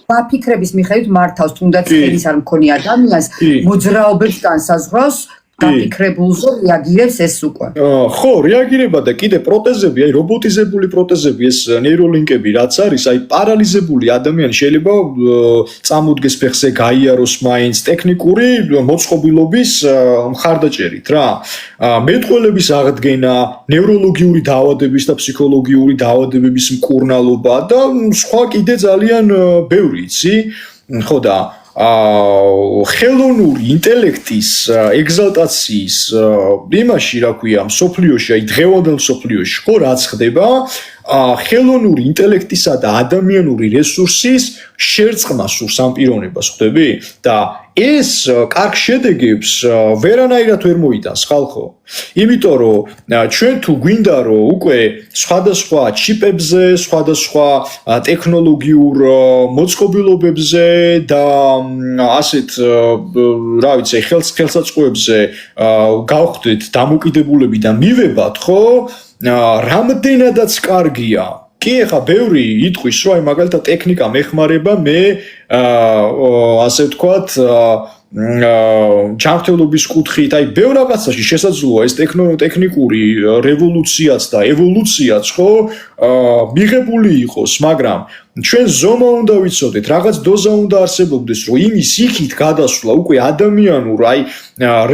B: ფიქრების მიხედვით მართავს, თუნდაც ხელის არ მქონი ადამიანს, მოძრაობებს განსაზღვრავს, დაფიქრებულზე რეაგირებს ეს უკვე.
A: ხო, რეაგირება და კიდე პროტეზები, აი რობოტიზებული პროტეზები, ეს ნეიროლინკები რაც არის, აი პარალიზებული ადამიანი შეიძლება წამოდგეს ფეხზე, გაიაროს მაინც ტექნიკური მოწყობილობის მხარდაჭერით რა. მეტყველების აღდგენა, ნევროლოგიური დაავადების და ფსიქოლოგიური დაავადებების მკურნალობა და სხვა კიდე ძალიან ბევრი, იცი? ხო და ხელოვნური ინტელექტის ეგზალტაციის იმაში, რა ქვია, მსოფლიოში, აი დღევანდელ მსოფლიოში, ხო, რაც ხდება, ხელოვნური ინტელექტისა და ადამიანური რესურსის შერწყმა სურს ამ პიროვნებას, ხვდები? და ეს კარგ შედეგებს ვერანაირად ვერ მოიტანს ხალხო. იმიტომ რომ ჩვენ თუ გვინდა რომ უკვე სხვადასხვა ჩიპებზე, სხვადასხვა ტექნოლოგიურ მოწყობილობებზე და ასეთ რა ვიცი, ხელსაწყოებზე გავხდეთ დამოკიდებულები და მივებათ, ხო? რამდენადაც კარგია. კი, ახლა ბევრი იტყვის, რომ აი მაგალითად ტექნიკა მეხმარება, მე ასე ვთქვათ, ჯანმრთელობის კუთხით, აი ბევრ რაღაცაში შესაძლოა ეს ტექნიკური რევოლუციაც და ევოლუციაც, ხო, მიღებული იყოს, მაგრამ ჩვენ ზომა უნდა ვიცოდეთ, რაღაც დოზა უნდა არსებობდეს, რომ იმის იქით გადასვლა უკვე ადამიანურ აი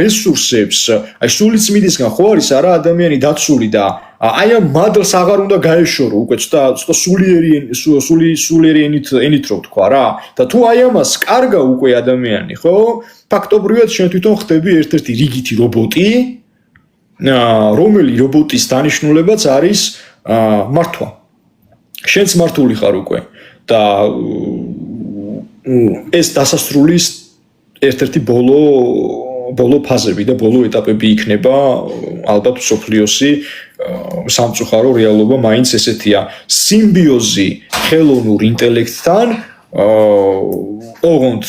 A: რესურსებს, აი სულიწმიდისგან ხო არის არა ადამიანი დაცული და აი ამ მადლს აღარ უნდა გაეშორო უკვე ცოტა სულიერი ენით რო ვთქვა რა და თუ აი ამას კარგა უკვე ადამიანი ხო ფაქტობრივად შენ თვითონ ხდები ერთ-ერთი რიგითი რობოტი რომელი რობოტის დანიშნულებაც არის მართვა შენც მართული ხარ უკვე და ეს დასასრულის ერთ-ერთი ბოლო ფაზები და ბოლო ეტაპები იქნება ალბათ სოფლიოსი სამწუხარო რეალობა მაინც ესეთია სიმბიოზი ხელოვნურ ინტელექტთან ოღონდ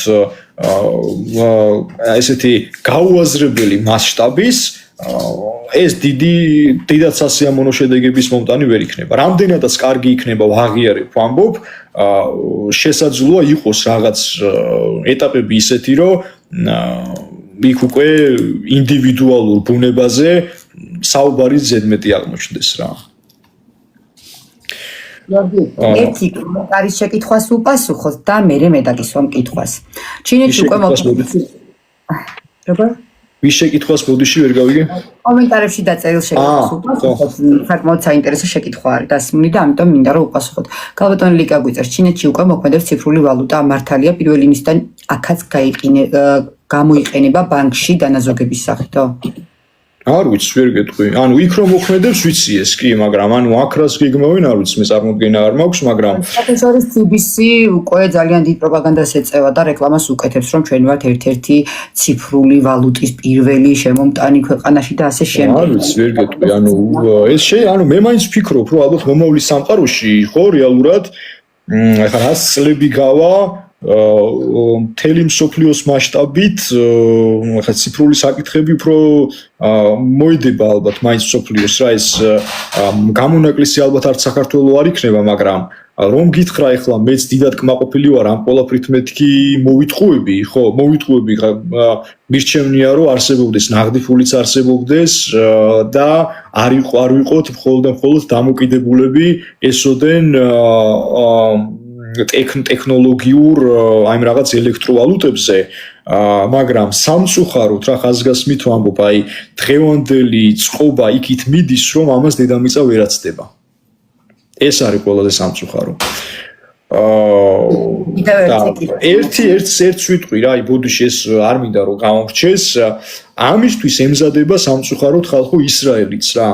A: ესეთი გაუაზრებელი მასშტაბის ეს დიდად სასიამოვნო შედეგების მომტანი ვერ იქნება. რამდენადაც კარგი იქნება ვაღიარებ ვამბობ, შესაძლოა იყოს რაღაც ეტაპები ისეთი, რომ იქ უკვე ინდივიდუალურ ბუნებაზე საუბარი ზედმეტი აღმოჩნდეს რა.
B: ერთი კომენტარის შეკითხვას უპასუხოთ და მე დაგისვამ კითხვას. ჩინეთში უკვე როგორ?
A: ვის შეკითხვას ბოდიში ვერ გავიგე?
B: კომენტარებში დაწერილ შეკითხვას უპასუხოთ. საკმაოდ საინტერესო შეკითხვა არის დასმული და ამიტომ მინდა რომ უპასუხოთ. გალბატონი ლიკა გვიწევს, ჩინეთში უკვე მოქმედებს ციფრული ვალუტა, მართალია პირველი მისთან აქაც გამოიყენება ბანკში დანაზოგების სახითო?
A: არ ვიცი, ვერ გეტყვი. ანუ იქ რომ მოქმედებს ვიცი ეს კი, მაგრამ ანუ აქ რას გიგმოვენ არ ვიცი, მე წარმოდგენა არ მაქვს, მაგრამ
B: საქართველოს CBC უკვე ძალიან დიდ პროპაგანდას ეწევა და რეკლამას უკეთებს, რომ ჩვენ ვართ ერთ-ერთი ციფრული ვალუტის პირველი შემომტანი ქვეყანაში და ასე შემდეგ.
A: არ ვიცი, ვერ გეტყვი. ანუ ეს ანუ მე მაინც ვფიქრობ, რომ ალბათ მომავლის სამყაროში ხო რეალურად ახლა რას წლები გავა მთელი მსოფლიოს მასშტაბით ახლა ციფრული საკითხები უფრო მოიდება ალბათ მაინც მსოფლიოს რა ეს გამონაკლისი ალბათ არც საქართველოს არ იქნება მაგრამ რომ გითხრა ეხლა მეც დიდად კმაყოფილი ვარ ამ ყველაფრით მეთქი მოვიტყუები, ხო, მოვიტყუები მირჩევნია რომ არსებობდეს ნაღდი ფულიც არსებობდეს და არ ვიყოთ მხოლოდ დამოკიდებულები ესოდენ ტექნოლოგიურ აი რაღაც ელექტროვალუტებზე, მაგრამ სამწუხაროდ რა ხაზგასმით ვამბობ, აი დღევანდელი წყობა იქით მიდის, რომ ამას დედამიწა ვერ აცდება. ეს არის ყველაზე სამწუხარო. ერთს ვიტყვი რა, აი ბოდიში ეს არ მინდა რომ გამომრჩეს, ამისთვის ემზადება სამწუხაროდ ხალხო ისრაელიც რა.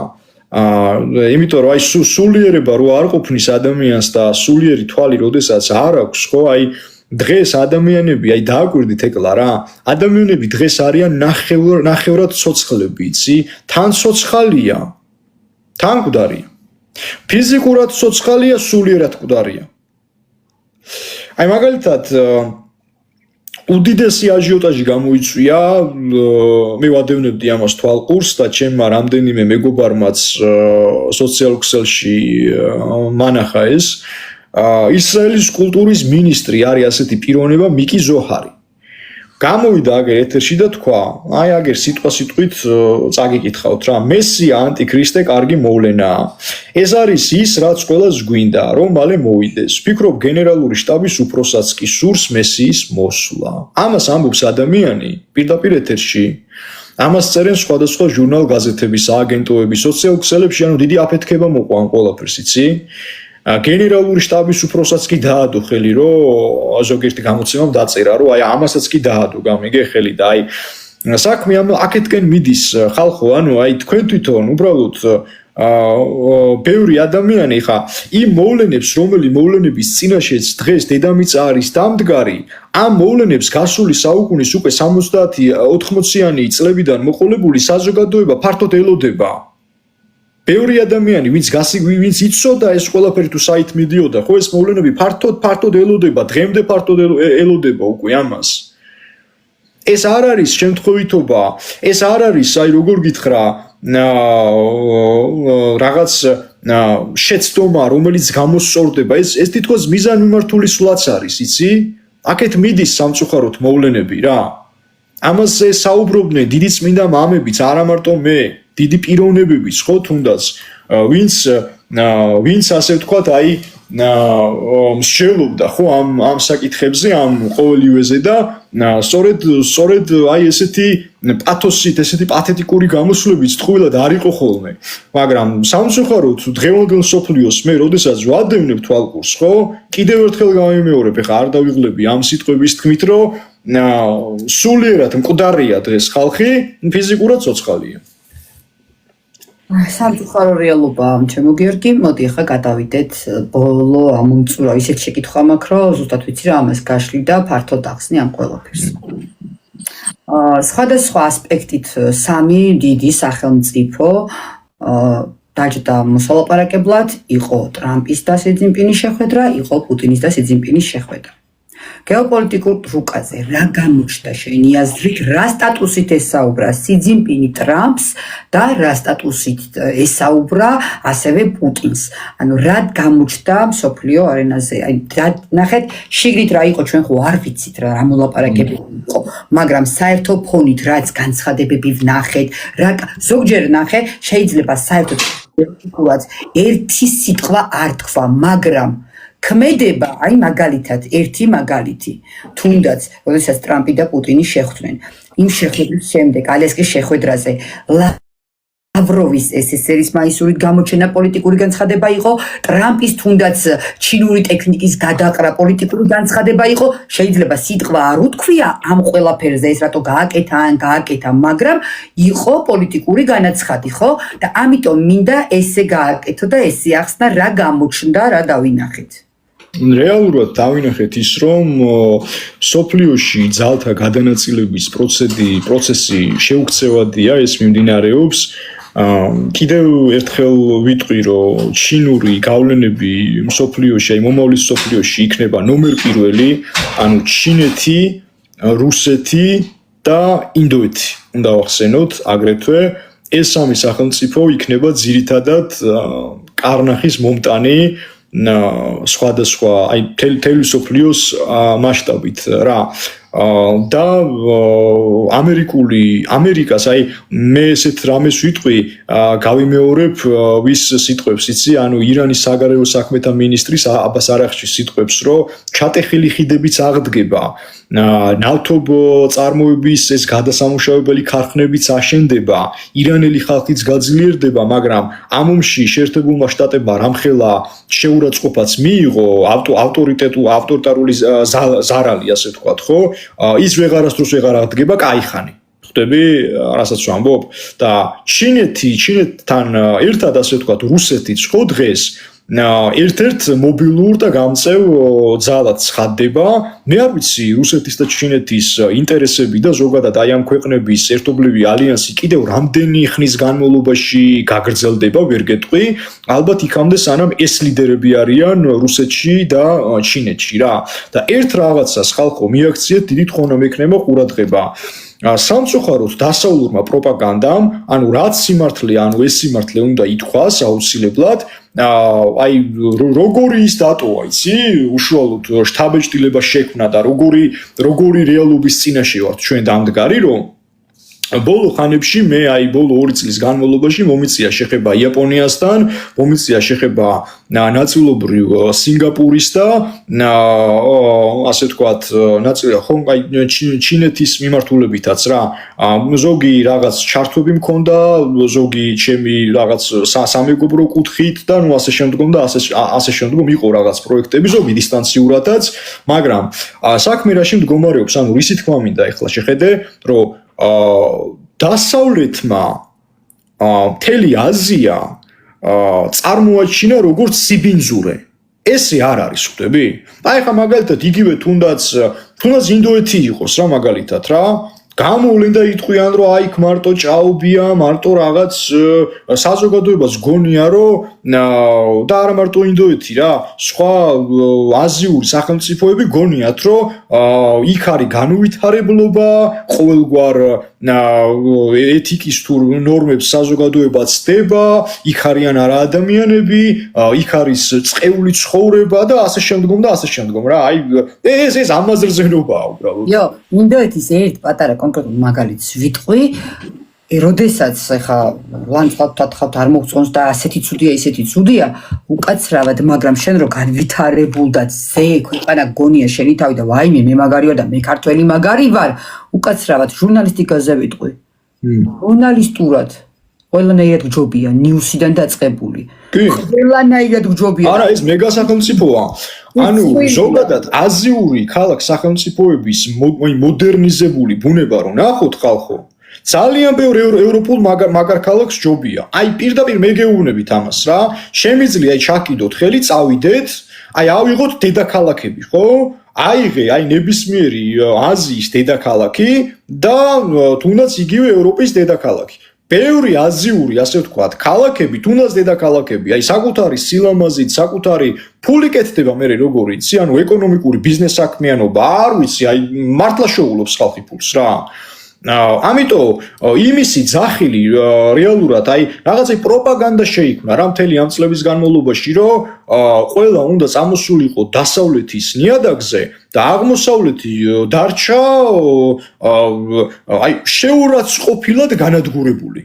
A: იმიტომ რომ აი სულიერება რო არ ყოფნის ადამიანს და სულიერი თვალი როდესაც არ აქვს, ხო, აი დღეს ადამიანები, აი დააკვირდით ეკლა რა, ადამიანები დღეს არიან ნახევრად ცოცხლები, იცი? თან ცოცხალია, თან მკვდარია. ფიზიკურად ცოცხალია, სულიერად მკვდარია. აი მაგალითად უდიდესი აჟიოტაჟი გამოიწვია, მე ვადევნებდი ამას თვალყურს და ჩემმა რამდენიმე მეგობარმაც სოციალურ ქსელში მანახა ეს. ისრაელის კულტურის მინისტრი არის ასეთი პიროვნება მიკი ზოჰარი. გამოვიდა აგერ ეთერში და თქვა, აი აგერ სიტყვით წაგიკითხავთ რა, მესია ანტიქრისტე კარგი მოვლენაა. ეს არის ის, რაც ყველას გვინდა, რომ მალე მოვიდეს. ვფიქრობ, გენერალური შტაბის უფროსაც კი სურს მესიის მოსვლა. ამას ამბობს ადამიანი პირდაპირ ეთერში. ამას წერენ სხვადასხვა ჟურნალ-გაზეთები, სააგენტოები, სოციალურ ქსელებში, ანუ დიდი აფეთქება მოყვა ამ ყველაფერს, იცი? გენერალური შტაბის უფროსაც კი დაადო ხელი, რომ ზოგიერთი გამოცემამ დაწერა, რომ აი ამასაც კი დაადო გამიგე ხელი და აი საქმე აქეთკენ მიდის ხალხო, ანუ აი თქვენ თვითონ უბრალოდ ბევრი ადამიანი ხა იმ მოვლენებს, რომელი მოვლენების წინაშეც დღეს დედამიწა არის დამდგარი, ამ მოვლენებს გასული საუკუნის უკვე 70-80-იანი წლებიდან მოყოლებული საზოგადოება ფართოდ ელოდება. ბევრი ადამიანი, ვინც იცოდა ეს ყველაფერი თუ საით მიდიოდა, ხო ეს მოვლენები ფართოდ ელოდება, დღემდე ფართოდ ელოდება უკვე ამას. ეს არ არის შემთხვევითობა, ეს არ არის, აი როგორ გითხრა, რაღაც შეცდომა, რომელიც გამოსწორდება, ეს თითქოს მიზანმიმართული სულაც არის, იცი? აქეთ მიდის სამწუხაროდ მოვლენები რა. ამაზე საუბრობდნენ დიდი წმინდა მამებიც, არა მარტო მე. დიდი პიროვნებებიც, ხო, თუნდაც, ვინც ასე ვთქვათ, აი, მსჯელობდა, ხო, ამ საკითხებზე, ამ ყოველივეზე და სწორედ აი ესეთი პათოსით, ესეთი პათეტიკური გამოსვლებით ტყუილად არ იყო ხოლმე. მაგრამ სამწუხაროდ დღევანდელ მსოფლიოს მე, როდესაც ვადევნებ თვალყურს, ხო, კიდევ ერთხელ გამიმეორებ, ეხლა არ დავიღლები ამ სიტყვების თქმით, რომ სულიერად მკვდარია დღეს ხალხი, ფიზიკურად ცოცხალია.
B: სამწუხარო რეალობაა, ჩემო გიორგი, მოდი ახლა გადავიდეთ ბოლო ამომწურავ ისეთ შეკითხვა მაქვს, რომ ზუსტად ვიცი რა ამას გაშლი და ფართოდ ახსნი ამ ყველაფერს. სხვადასხვა ასპექტით სამი დიდი სახელმწიფო დაჯდა მოსალაპარაკებლად, იყო ტრამპის და სი ძინპინის შეხვედრა, იყო პუტინის და სი ძინპინის შეხვედრა. გეოპოლიტიკურ რუკაზე რა გამოჩნდა შენი აზრით, რა სტატუსით ესაუბრა სი ძინპინი ტრამპს და რა სტატუსით ესაუბრა ასევე პუტინს? ანუ რა გამოჩნდა მსოფლიო არენაზე? აი ნახეთ, შიგნით რა იყო, ჩვენ ხო არ ვიცით რა მოლაპარაკებები იყო, მაგრამ საერთო ფონით რაც განცხადებები ვნახეთ, რა ზოგჯერ ნახე, შეიძლება საერთოდ ერთი სიტყვა არ თქვა, მაგრამ ქმედება, აი მაგალითად, ერთი მაგალითი, თუნდაც, როდესაც ტრამპი და პუტინი შეხვდნენ, იმ შეხვედრის შემდეგ, ალესკის შეხვედრაზე, ლავროვის SSR-ის მაისურით გამოჩენა პოლიტიკური განცხადება იყო, ტრამპის თუნდაც ჩინური ტექნიკის გადაყრა პოლიტიკური განცხადება იყო, შეიძლება სიტყვა არ უთქვია ამ ყველაფერზე, ეს რატო გააკეთა, მაგრამ იყო პოლიტიკური განაცხადი, ხო? და ამიტომ მინდა ესე გააკეთო და ესე ახსნა, რა გამოჩნდა, რა დავინახეთ.
A: რეალურად დავინახეთ ის, რომ სოფლიოში ძალთა გადანაწილების პროცესი შეუქცევადია, ეს მიმდინარეობს. კიდევ ერთხელ ვიტყვი, რომ ჩინური გავლენები სოფლიოში, აი მომავლის სოფლიოში იქნება ნომერ პირველი, ანუ ჩინეთი, რუსეთი და ინდოეთი. უნდა ვახსენოთ აგრეთვე ეს სამი სახელმწიფო იქნება ძირითადად კარნახის მომტანი სხვადასხვა აი თელი სოფლიოს მასშტაბით რა და ამერიკას აი მე ესეთ რამეს ვიტყვი გავიმეორებ ვის სიტყვებს იცი ანუ ირანის საგარეო საქმეთა მინისტრის აბას არაღჩის სიტყვებს რომ ჩატეხილი ხიდებიც აღდგება ნავთობ წარმოების ეს გადასამუშავებელი ქარხნებიც აშენდება ირანელი ხალხიც გაძლიერდება მაგრამ ამ ომში შეერთებულმა შტატებმა რამხელა შეურაცხყოფაც მიიღო ავტორიტარული ზარალი ასე ვთქვათ ხო ის ვეღარასდროს ვეღარ აღდგება კაიხანი ხვდები რასაც ვამბობ და ჩინეთთან ერთად ასე ვთქვათ რუსეთიც ხო დღეს ერთ-ერთ მობილურ და გამწევ ძალად ცხადდება მე არ ვიცი რუსეთის და ჩინეთის ინტერესები და ზოგადად აი ამ ქვეყნების ერთობლივი ალიანსი კიდევ რამდენი ხნის განმავლობაში გაგრძელდება ვერ გეტყვი ალბათ იქამდე სანამ ეს ლიდერები არიან რუსეთში და ჩინეთში რა და ერთ რაღაცას ხალხო მიაქციეთ დიდი თხოვნა მექნება ყურადღება სამწუხაროდ დასავლურმა პროპაგანდამ ანუ რაც სიმართლე ანუ ეს სიმართლე უნდა ითქვას აუცილებლად აი როგორი ის დატოვა იცი უშუალოდ შთაბეჭდილება შექმნა და როგორი რეალობის წინაშე ვართ ჩვენ დამდგარი რომ ბოლო ხანებში მე აი ბოლო 2 წლის განმავლობაში მომიწია შეხება იაპონიასთან, მომიწია შეხება ნაწილობრივ სინგაპურის და ასე ვთქვათ, ჩინეთის მიმართულებითაც რა. ზოგი რაღაც ჩართვები მქონდა, ზოგი ჩემი რაღაც სამეგობრო კუთხით და ნუ ასე შემდგომ იყო რაღაც პროექტები, ზოგი დისტანციურადაც, მაგრამ საქმე რაში მდგომარეობს, ანუ რისი თქმა მინდა ეხლა შეხედე, რომ დასავლეთმა მთელი აზია წარმოაჩინა როგორც სიბინძურე. ესე არ არის, ხვდები? აი ხა მაგალითად იგივე თუნდაც ინდოეთი იყოს რა მაგალითად რა. გამოვლენ და იტყვიან რომ აი მარტო ჭაობია, მარტო რაღაც საზოგადოებას გონია რომ და არა მარტო ინდოეთი რა, სხვა აზიური სახელმწიფოები გონიათ რომ იქ არის განუვითარებლობა, ყოველგვარ ეთიკის თუ ნორმებს საზოგადოება ცდება, იქ არიან არა ადამიანები, იქ არის წყეული ცხოვრება და ასე შემდგომ და ასე შემდგომ რა. აი ეს ამაზრზენობაა უბრალოდ.
B: იო, ინდოეთის ერთ პატარა კონკრეტულ მაგალითს ვიტყვი, როდესაც ხა ლანდშაფტად არ მოგწონს და ასეთი ცუდია, ისეთი ცუდია, უკაცრავად, მაგრამ შენ რო განვითარებულ და ზე ქვეყანა გონია შენი თავი და ვაიმე მე მაგარი ვარ და მე ქართველი მაგარი ვარ, უკაცრავად ჟურნალისტიკაზე ვიტყვი. ჟურნალისტურად ყველანაირად გჯობია, ნიუსიდან დაწყებული. ყველანაირად გჯობია.
A: არა, ეს მეგა სახელმწიფოა. ანუ ზოგადად აზიური ქალაქ სახელმწიფოების მოდერნიზებული ბუნება რო ნახოთ ხალხო ძალიან ბევრ ევროპულ მაგარ ქალაქს ჯობია. აი პირდაპირ მეგეუბნებით ამას რა. შემიძლია აი ჩაკიდოთ ხელი, წავიდეთ, აი ავიღოთ დედაქალაქები, ხო? აიღე აი ნებისმიერი აზიის დედაქალაქი და თუნდაც იგივე ევროპის დედაქალაქი. ბევრი აზიური, ასე ვთქვათ, ქალაქები, თუნდაც დედაქალაქები, აი საკუთარი სილამაზით, საკუთარი ფული კეთდება მე როგორ იცი, ანუ ეკონომიკური ბიზნეს საქმიანობა, არ ვიცი, აი მართლა შეულობს ხალხი ფულს რა. ამიტომ იმისი ძახილი რეალურად აი რაღაცა პროპაგანდა შეიქმნა რა მთელი ამ წლების განმავლობაში რომ ყველა უნდა წამოსულიყო დასავლეთის ნიადაგზე და აღმოსავლეთი დარჩა აი შეურაცხყოფილად განადგურებული.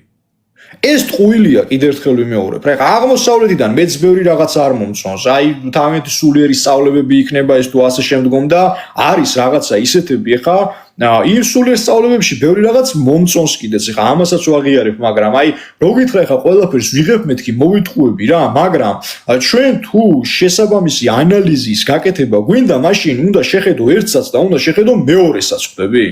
A: ეს ტყუილია კიდევ ერთხელ ვიმეორებ. რა აღმოსავლეთიდან მეც ბევრი რაღაც არ მომწონს. აი თავიანთი სულიერი სწავლებები იქნება ეს თუ ასე შემდგომ და არის რაღაცა ისეთები ხა იმ სულიერ სწავლებებში ბევრი რაღაც მომწონს კიდეც ხა ამასაც ვაღიარებ, მაგრამ აი რო გითხრა ხა ყველაფერს ვიღებ მეთქი მოვიტყუები რა, მაგრამ ჩვენ თუ შესაბამისი ანალიზის გაკეთება გვინდა, მაშინ უნდა შეხედო ერთსაც და უნდა შეხედო მეორესაც, ხვდები?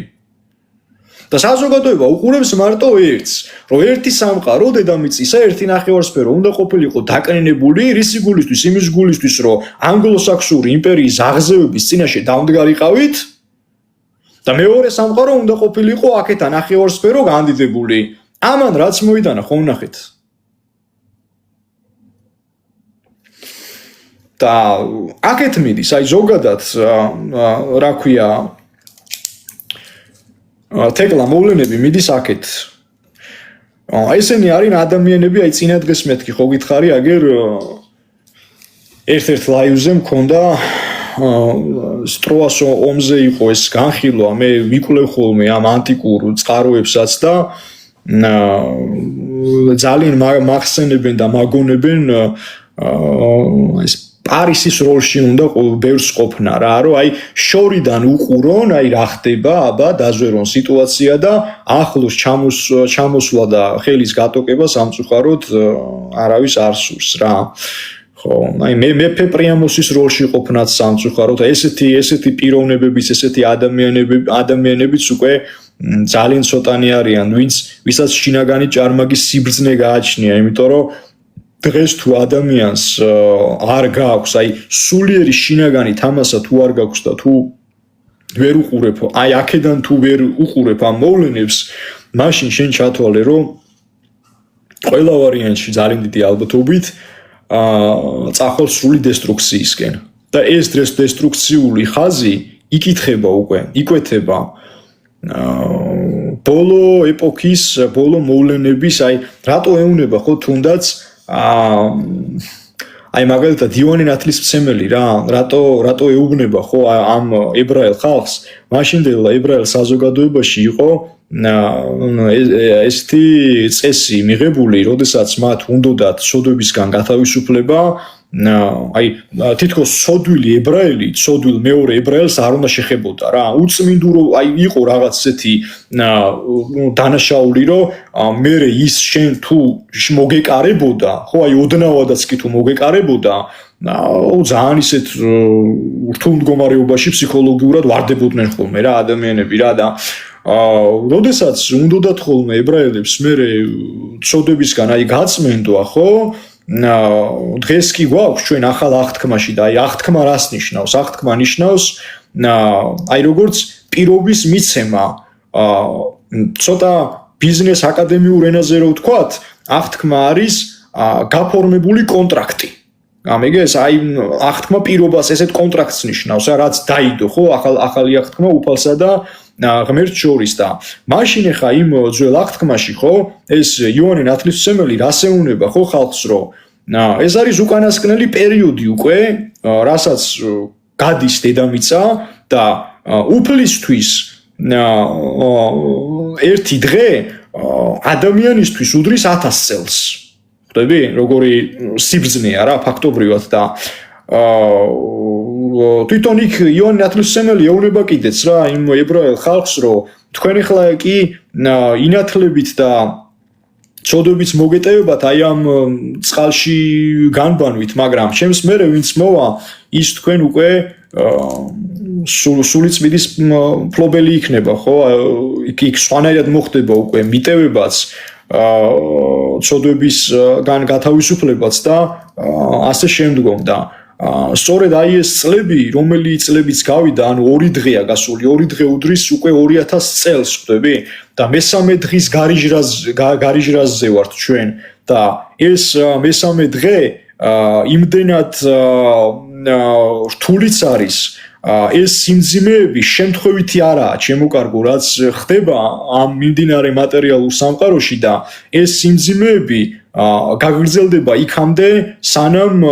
A: და საზოგადოება უყურებს მარტო ერთს, რომ ერთი სამყარო დედამიწისა ერთი ნახევარსფერო უნდა ყოფილიყო დაკნინებული რისი გულისთვის, იმის გულისთვის, რომ ანგლო-საქსონური იმპერიის აღზევების წინაშე დამდგარიყავით და მეორე სამყარო უნდა ყოფილიყო აქეთ ნახევარსფერო განდიდებული. ამან რაც მოიტანა ხო ვნახეთ. და აქეთ მიდის, აი ზოგადად რა ქვია თეკლა მოვლენები მიდის აქეთ. ესენი არიან ადამიანები, აი წინა დღეს მეთქი ხო გითხარი, აგერ ერთ-ერთ ლაივზე მქონდა სტროას ომზე იყო ეს განხილვა, მე ვიკვლევ ხოლმე ამ ანტიკურ წყაროებსაც და ძალიან მახსენებენ და მაგონებენ ეს პარისის როლში უნდა ბევრს ყოფნა რა, რომ აი შორიდან უყურონ, აი რა ხდება, აბა დაზვერონ სიტუაცია და ახლოს ჩამოსვლა და ხელის გატოკება სამწუხაროდ არავის არ სურს რა. ხო, აი მეფე პრიამოსის როლში ყოფნაც სამწუხაროდ, ესეთი პიროვნებების, ესეთი ადამიანებიც უკვე ძალიან ცოტანი არიან, ვისაც შინაგანი ჭარმაგის სიბრძნე გააჩნია, იმიტომ რომ დღეს თუ ადამიანს არ გააქვს, აი სულიერი შინაგანი თამასა თუ არ გაქვს და თუ ვერ უყურებ, აი აქედან თუ ვერ უყურებ ამ მოვლენებს, მაშინ შენ ჩათვალე, რომ ყველა ვარიანტში ძალიან დიდი ალბათობით წახვალ სრული დესტრუქციისკენ. და ეს დესტრუქციული ხაზი იკითხება უკვე, იკვეთება ბოლო ეპოქის, ბოლო მოვლენების, აი რატო ეუნება ხო თუნდაც აი მაგალითად ივანე ნათლისმცემელი რა, რატო ეუბნება ხო ამ ებრაელ ხალხს, მაშინდელ ებრაელ საზოგადოებაში იყო ესეთი წესი მიღებული, როდესაც მათ უნდათ სოდვებისგან გათავისუფლება, აი თითქოს სოდვილი ებრაელი, სოდვილ მეორე ებრაელს არ უნდა შეხებოდა რა, უწმინდურო აი იყო რაღაც ესეთი დანაშაული, რომ მერე ის შენ თუ მოგეკარებოდა, ხო აი ოდნავადაც კი თუ მოგეკარებოდა, ძალიან ისეთ რთულ მდგომარეობაში ფსიქოლოგიურად ვარდებოდნენ ხოლმე რა ადამიანები რა და როდესაც უნდათ ხოლმე ებრაელებს მერე სოდვებისგან აი გაწმენდვა, ხო? დღეს კი გვაქვს ჩვენ ახალ აღთქმაში და აი აღთქმა რას ნიშნავს? აღთქმა ნიშნავს აი როგორც პირობის მიცემა, ცოტა ბიზნეს აკადემიურ ენაზე რო ვთქვათ, აღთქმა არის გაფორმებული კონტრაქტი. ამეგეს აი აღთქმა პირობას ესეთ კონტრაქტს ნიშნავს, რაც დაიდო ხო ახალი აღთქმა უფალსა და ღმერთს შორის და მაშინ ხა იმ ძველ აღთქმაში ხო ეს იოანე ნათლისმცემელი რას ეუბნება ხო ხალხს რომ ეს არის უკანასკნელი პერიოდი უკვე რასაც გადის დედამიწა და უფლისთვის ერთი დღე ადამიანისთვის უდრის 1000 წელს. ხვდები როგორი სიბრძნეა რა ფაქტობრივად და თვითონ იქ იოანე ნათლისმცემელი ეუბნება კიდეც რა იმ ებრაელ ხალხს რომ თქვენ ახლა კი ინათლებით და ცოდვებით მოგეტევებათ აი ამ წყალში განბანვით, მაგრამ ჩემს მერე ვინც მოვა ის თქვენ უკვე სულიწმიდის ფლობელი იქნება ხო იქ სხვანაირად მოხდება უკვე მიტევებაც ცოდვებისგან გათავისუფლებაც და ასე შემდგომ და სწორედ აი ეს წლები, რომელი წლებიც გავიდა, ანუ 2 დღეა გასული, 2 დღე უდრის უკვე 2000 წელს, ხვდები? და მესამე დღის გარიჟრაზზე ვართ ჩვენ და ეს მესამე დღე იმდენად რთულიც არის, ეს სიმძიმეები შემთხვევითი არაა, ჩემო კარგო, რაც ხდება ამ მიმდინარე მატერიალურ სამყაროში და ეს სიმძიმეები გაგრძელდება იქამდე სანამ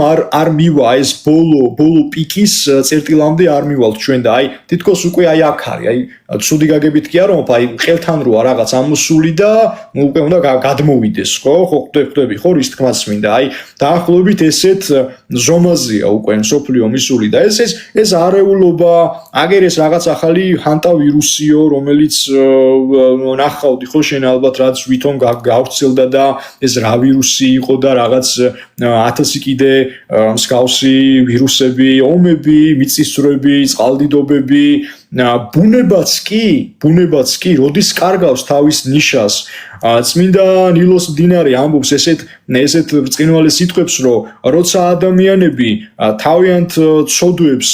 A: არ მივა ეს ბოლო პიკის წერტილამდე არ მივალთ ჩვენ და აი თითქოს უკვე აი აქ არის აი ცუდი გაგებით კი არ ვამბობ აი ხელთან როა რაღაც ამოსული და უკვე უნდა გადმოვიდეს ხო ხვდები ხო რის თქმაც მინდა აი დაახლოებით ესეთ ზომაზეა უკვე სოფლიო მისული და ეს არეულობა აგერ ეს რაღაც ახალი ჰანტა ვირუსიო რომელიც ნახავდი ხო შენ ალბათ რაც ვითომ გავრცელდა და ეს რა ვირუსი იყო და რაღაც 1000 კიდე მსგავსი ვირუსები, ომები, მიწისძვრები, წყალდიდობები ბუნებაც კი როდის კარგავს თავის ნიშას წმინდა ნილოს მდინარე ამბობს ესეთ ბრწყინვალე სიტყვებს რომ როცა ადამიანები თავიანთ ცოდვებს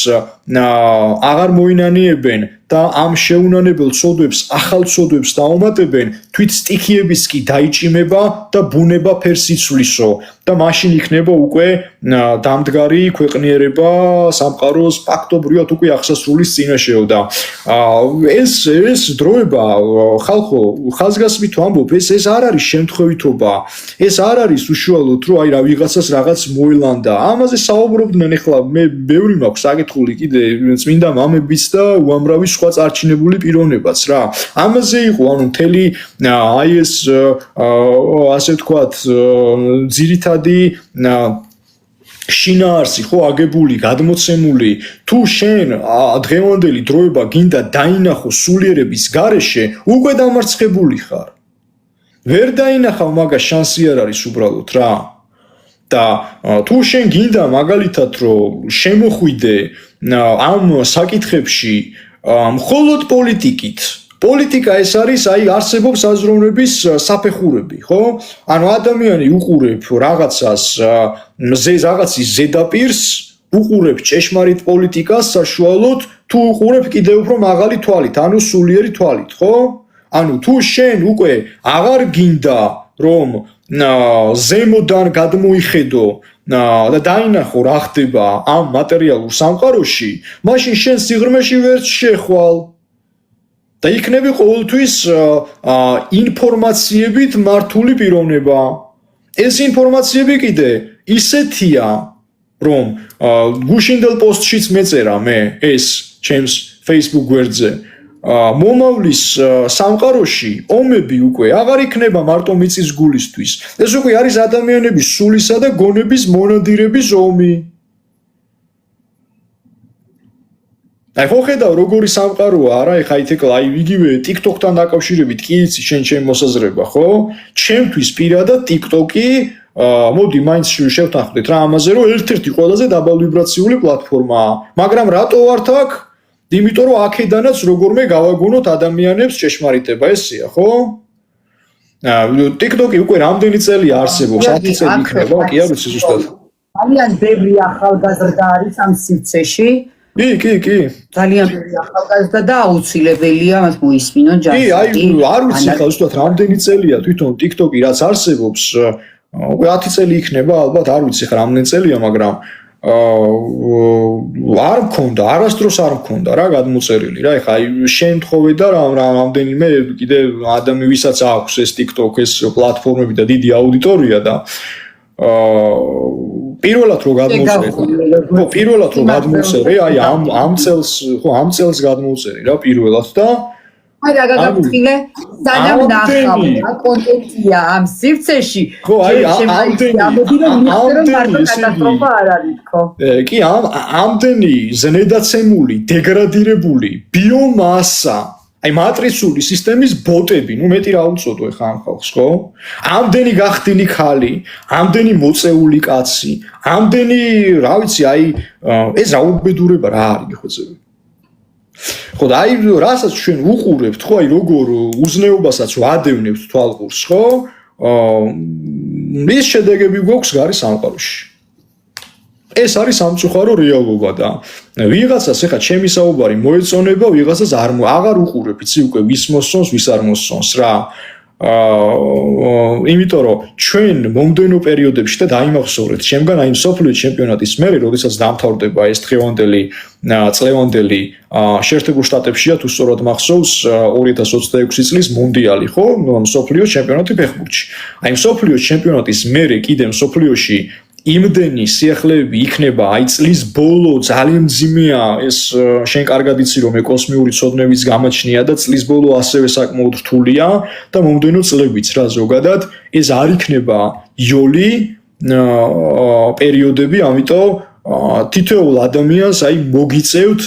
A: აღარ მოინანიებენ და ამ შეუნანებელ ცოდვებს ახალ ცოდვებს დაუმატებენ თვით სტიქიების კი დაიჭიმება და ბუნება ფერს იცვლისო და მაშინ იქნება უკვე დამდგარი ქვეყნიერება სამყაროს ფაქტობრივად უკვე აღსასრულის წინაშეო და ეს დროება ხალხო ხაზგასმით ვამბობ ეს არ არის შემთხვევითობა ეს არ არის უშუალოდ რომ აი რა ვიღაცას რაღაც მოელანდა ამაზე საუბრობდნენ ეხლა მე ბევრი მაქვს საკითხული კიდე წმინდა მამებიც და უამრავი სხვა წარჩინებული პიროვნებაც რა ამაზე იყო ანუ მთელი აი ეს ასე ვთქვათ ძირითადი შინაარსი ხო აგებული გადმოცემული თუ შენ დღევანდელი დროება გინდა დაინახო სულიერების გარეშე უკვე დამარცხებული ხარ ვერ დაინახავ მაგას შანსი არ არის უბრალოდ რა და თუ შენ გინდა მაგალითად რომ შემოხვიდე ამ საკითხებში მხოლოდ პოლიტიკით პოლიტიკა ეს არის აი არსებობს აზროვნების საფეხურები ხო ანუ ადამიანი უყურებ რაღაცას რაღაცის ზედაპირს უყურებ ჭეშმარიტ პოლიტიკას საშუალოდ თუ უყურებ კიდევ უფრო მაღალი თვალით ანუ სულიერი თვალით ხო ანუ თუ შენ უკვე აღარ გინდა რომ ზემოდან გადმოიხედო და დაინახო რა ხდება ამ მატერიალურ სამყაროში მაშინ შენ სიღრმეში ვერ შეხვალ და იქნები ყოველთვის ინფორმაციებით მართული პიროვნება. ეს ინფორმაციები კიდე ისეთია, რომ გუშინდელ პოსტშიც მეწერა მე ეს ჩემს Facebook გვერდზე. მომავლის სამყაროში ომები უკვე აღარ იქნება მარტო მიწის გულისთვის. ეს უკვე არის ადამიანების სულისა და გონების მონადირების ომი. აი ხო ხედავ როგორი სამყაროა არა ეხა ითეკლა აი იგივე TikTok-თან დაკავშირებით კი იცი შენ მოსაზრება ხო ჩემთვის პირადად TikTok-ი მოდი მაინც შევთანხმდეთ რა ამაზე რომ ერთ-ერთი ყველაზე დაბალვიბრაციული პლატფორმაა მაგრამ რატო ვართ აქ იმიტომ რომ აქედანაც როგორმე გავაგონოთ ადამიანებს ჭეშმარიტება ესეა ხო TikTok-ი უკვე რამდენი წელია არსებობს 10 წელი იქნება კი არ ვიცი ზუსტად
B: ძალიან ბევრი ახალგაზრდა არის ამ სივრცეში
A: კი.
B: ძალიან ბევრი ახალგაზრდა და აუცილებელია მას მოისმინონ ჯანსაღი.
A: კი, აი, არ ვიცი ხა ზუსტად რამდენი წელია თვითონ TikTok-ი რაც არსებობს, უკვე 10 წელი იქნება, ალბათ არ ვიცი ხა რამდენი წელია, მაგრამ არ მქონდა, არასდროს არ მქონდა რა გადმოწერილი რა. ეხა აი შემთხვევე და რამდენიმე კიდე ადამიანი ვისაც აქვს ეს TikTok, ეს პლატფორმები და დიდი აუდიტორია და პირველად რომ გადმოწერე. ხო, პირველად რომ გადმოწერე, აი ამ წელს გადმოწერე რა პირველად და
B: აი რა გაგაფრთხილე? სანამ ნახავ რა კონტენტია ამ სივრცეში.
A: ხო, აი
B: კატასტროფა არ არის ხო?
A: კი, ამდენი ზნედაცემული, დეგრადირებული ბიომასა აი მატრიცული სისტემის ბოტები, ნუ მეტი რა უწოდო ეხა ამ ხალხს, ხო? ამდენი გახდილი ხალი, ამდენი მოწეული კაცი, ამდენი, რა ვიცი, აი ეს რა უბედურება რა არის ხოწები. ხო და აი რასაც ჩვენ უყურებთ, ხო, აი როგორ უზნეობასაც ვადევნებთ თვალყურს, ხო? ის შედეგები გვაქვს გარი სამყაროში. ეს არის სამწუხარო რეალობა და ვიღაცას ეხა ჩემი საუბარი მოეწონება, ვიღაცას აღარ უყურებ, იცი უკვე ვის მოსწონს, ვის არ მოსწონს რა. იმიტომ რომ ჩვენ მომდენო პერიოდებში და დაიმახსოვრეთ, შემდგან აი მსოფლიო ჩემპიონატის მერე, როდესაც დამთავრდება ეს დღევანდელი წლევანდელი შეერთებულ შტატებშია თუ სწორად მახსოვს 2026 წლის მუნდიალი, ხო? მსოფლიო ჩემპიონატი ფეხბურთში. აი მსოფლიო ჩემპიონატის მერე კიდე მსოფლიოში იმდენი სიახლეები იქნება, აი წლის ბოლო ძალიან მძიმეა ეს შენ კარგად იცი რომ ეკოსმიური ცოდნების გამაჩნია და წლის ბოლო ასევე საკმაოდ რთულია და მომდენო წლებიც რა ზოგადად ეს არ იქნება იოლი პერიოდები, ამიტომ თითოეულ ადამიანს აი მოგიწევთ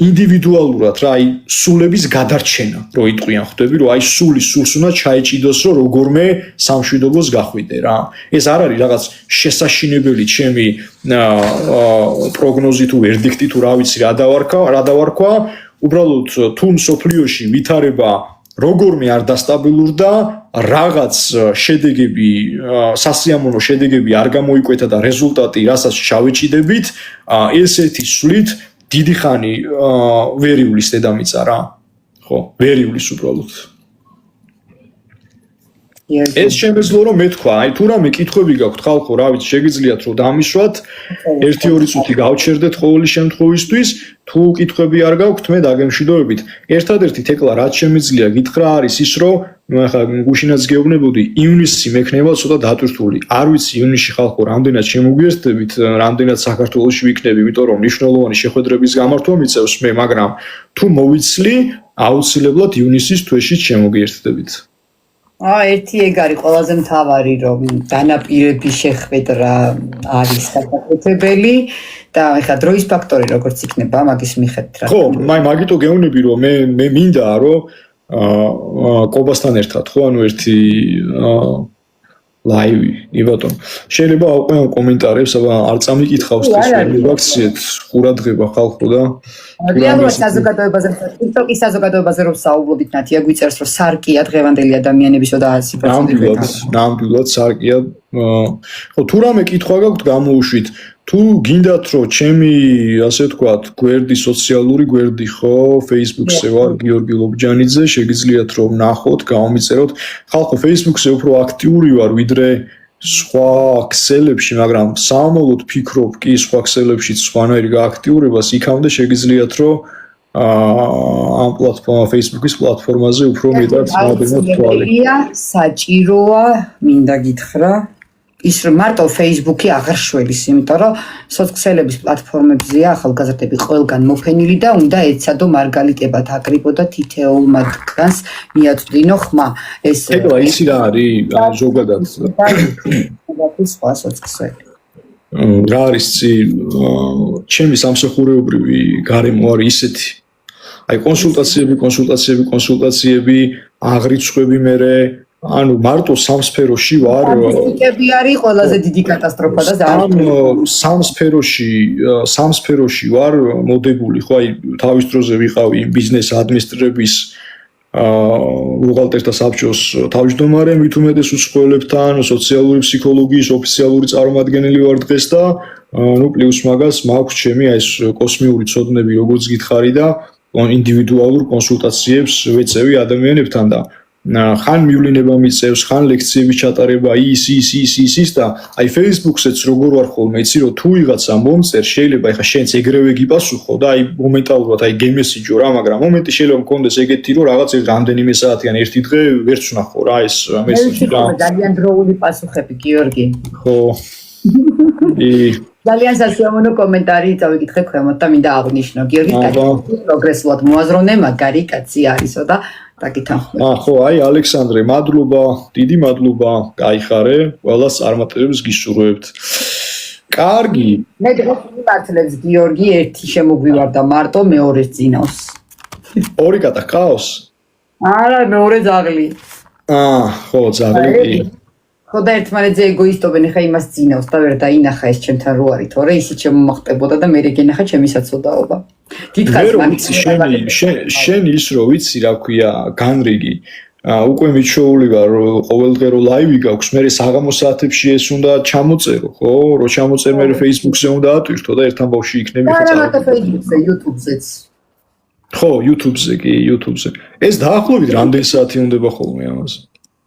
A: ინდივიდუალურად რა აი სულების გადარჩენა რო იტყვიან ხვდები რომ აი სულს უნდა ჩაეჭიდოს რომ როგორმე სამშვიდობოს გახვიდე რა ეს არ არის რაღაც შესაშინებელი ჩემი პროგნოზი თუ ვერდიქტი თუ რა ვიცი რა დავარქვა უბრალოდ თუ მსოფლიოში ვითარება როგორმე არ დასტაბილურდა რაღაც შედეგები სასიამოვნო შედეგები არ გამოიკვეთა და რეზულტატი რასაც ჩავეჭიდებით ესეთი სულით დიდი ხანი ვერ ივლის დედამიწა რა. ხო, ვერ ივლის უბრალოდ. ეს შემეძლო რომ მეთქვა, აი თუ რამე კითხვები გაქვთ ხალხო, რა ვიცი, შეგიძლიათ რომ დამისვათ 1-2 წუთი გავჩერდეთ ყოველი შემთხვევისთვის, თუ კითხვები არ გაქვთ, მე დაგემშვიდობებით. ერთადერთი თეკლა რაც შემიძლია გითხრა არის ის, რომ ახლა გუშინაც გეუბნებოდი, ივნისი მექნება ცოტა დატვირთული. არ ვიცი ივნისში ხალხო რამდენად შემოგვიერთდებით, რამდენად საქართველოში ვიქნები, იმიტომ რომ მნიშვნელოვანი შეხვედრების გამართვა მიწევს მე, მაგრამ თუ მოვიცლი, აუცილებლად ივნისის თვეში შემოგიერთდებით.
B: ერთი ეგ არის ყველაზე მთავარი, რომ განაპირების შეხვედრა არის საკეთებელი და ეხლა დროის ფაქტორი როგორც იქნება მაგის მიხედვით რა.
A: ხო, მაგიტო გეუბნები რომ მე მინდა რომ კობასთან ერთად ხო ანუ ერთი ლაივი იბატონ შეიძლება აუყენო კომენტარებს აბა არ წამიკითხავს ეს რეაქციეთ ყურადღება ხალხო და
B: რეალურად საზოგადოებაზე TikTok-ის საზოგადოებაზე რომ საუბრობთ ნათია გვიწერს რომ სარკია დღევანდელი ადამიანებისო და 100%
A: ნამდვილად სარკია ხო თუ რამე კითხვა გაქვთ გამოუშვით თუ გინდათ რომ ჩემი ასე ვთქვათ გვერდი სოციალური გვერდი ხო Facebook-ზე ვარ გიორგი ლობჯანიძე შეგიძლიათ რომ ნახოთ გამომიწეროთ ხალხო Facebook-ზე უფრო აქტიური ვარ ვიდრე სხვა ქსელებში მაგრამ სამომავლოდ ფიქრობ კი სხვა ქსელებშიც სხვანაირი გააქტიურებას იქამდე შეგიძლიათ რომ ამ პლატფორმა Facebook-ის პლატფორმაზე უფრო მეტად მოდენოთ თვალი
B: საჭიროა მინდა გითხრა ის რომ მარტო Facebook-ი აღარ შველის, იმიტომ რომ სოციალების პლატფორმებზეა ახალგაზრდები ყველგან მოფენილი და უნდა ეცადო მარგალიტებად აკრიბო და თითოეულ მათგანს მიაწვდინო ხმა. ეს
A: ეგლა ისი რა არის ზოგადად
B: სხვა სოციალები.
A: რა არის ცი ჩემი სამსახურეობრივი გარემო არის ისეთი. აი კონსულტაციები, აღრიცხვები მერე ანუ მარტო სამსფეროში ვარ
B: სტატისტიკები არის ყველაზე დიდი კატასტროფა და
A: სამსფეროში ვარ მოდებული ხო აი თავის დროზე ვიყავი ბიზნეს ადმინისტრების ბუღალტერთა საბჭოს თავმჯდომარე მით უმეტეს უცხოელებთან სოციალური ფსიქოლოგიის ოფიციალური წარმომადგენელი ვარ დღეს და ნუ პლუს მაგას მაქვს ჩემი აი ეს კოსმიური ცოდნები როგორც გითხარი და ინდივიდუალურ კონსულტაციებს ვეწევი ადამიანებთან და ხან მივლინება მიწევს, ხან ლექციების ჩატარება ის და აი Facebook-ზეც როგორ ვარ ხოლმე, იცი რომ თუ ვიღაცა მომწერ, შეიძლება ეხა შენც ეგრევე გიპასუხო და აი მომენტალურად აი გემესიჯო რა, მაგრამ მომენტი შეიძლება მქონდეს ეგეთი რომ რაღაც რამდენიმე საათიან ერთი დღე ვერც ვნახო რა ეს მესიჯი და
B: ძალიან დროული პასუხები გიორგი.
A: ხო.
B: ძალიან სასიამოვნო კომენტარი წავიკითხე ქვემოთ და მინდა აღნიშნო გიორგი პროგრესულად მოაზროვნე მაგარი კაცი არისო და
A: ხო, აი ალექსანდრე, მადლობა, დიდი მადლობა, გაიხარე, ყველას წარმატებებს გისურვებთ. კარგი.
B: მე დღეს მიმართლებს გიორგი ერთი შემოგვივარდა მარტო მეორეს წინავს.
A: ორი კატახავს?
B: არა, მეორე ძაღლი.
A: ხო, ძაღლი კი.
B: ხო და ერთმანეთზე ეგოისტობენ, ხა იმას წინავს და ვერ დაინახა ეს ჩემთან რო არის, თორე ისიც შემომახტებოდა და მე რეგენახა ჩემი საცოდაობა. დიდხანს მაგის
A: შენ ის რო ვიცი რა ქვია განრიგი უკვე მიჩვეული ვარ რომ ყოველდღე რო ლაივი გაქვს მე საღამოს საათებში ეს უნდა ჩამოწერო ხო რო ჩამოწერ მე Facebook-ზე უნდა ატვირთო და ერთ ამბავში იქნები
B: ხა არა Facebook-ზე YouTube-ზეც
A: ხო YouTube-ზე კი YouTube-ზე ეს დაახლოებით რამდენი საათი უნდება ხოლმე ამაზე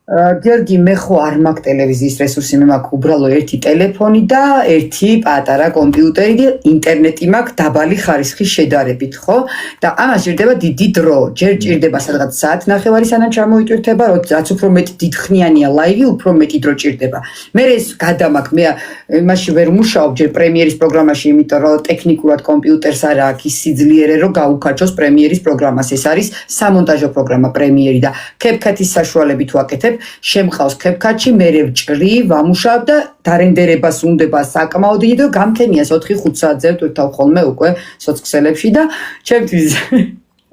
B: გიორგი მე ხო არ მაქვს ტელევიზიის რესურსი მე მაქვს უბრალო ერთი ტელეფონი და ერთი პატარა კომპიუტერი და ინტერნეტი მაქვს დაბალი ხარისხის შედარებით ხო და ამას ჭირდება დიდი დრო ჯერ ჭირდება სადღაც საათნახევარი სანამ ჩამოიტვირთება რაც უფრო მეტი დიდხნიანია ლაივი უფრო მეტი დრო ჭირდება მე ეს გადამაქვს მე იმაში ვერ მუშაობ ჯერ პრემიერის პროგრამაში იმიტომ რომ ტექნიკურად კომპიუტერს არ აქვს ის სიძლიერე რომ გაუკაჩოს პრემიერის პროგრამას ეს არის სამონტაჟო პროგრამა პრემიერი და CapCut-ის საშუალებით ვაკეთებ შემყავს CapCut-ში, მე ვჭრი, ვამუშავებ და დარენდერებას უნდება საკმაოდ დიდი და გამთენია 4-5 საათზე ვტვირთავ ხოლმე უკვე სოციალებში და ჩემთვის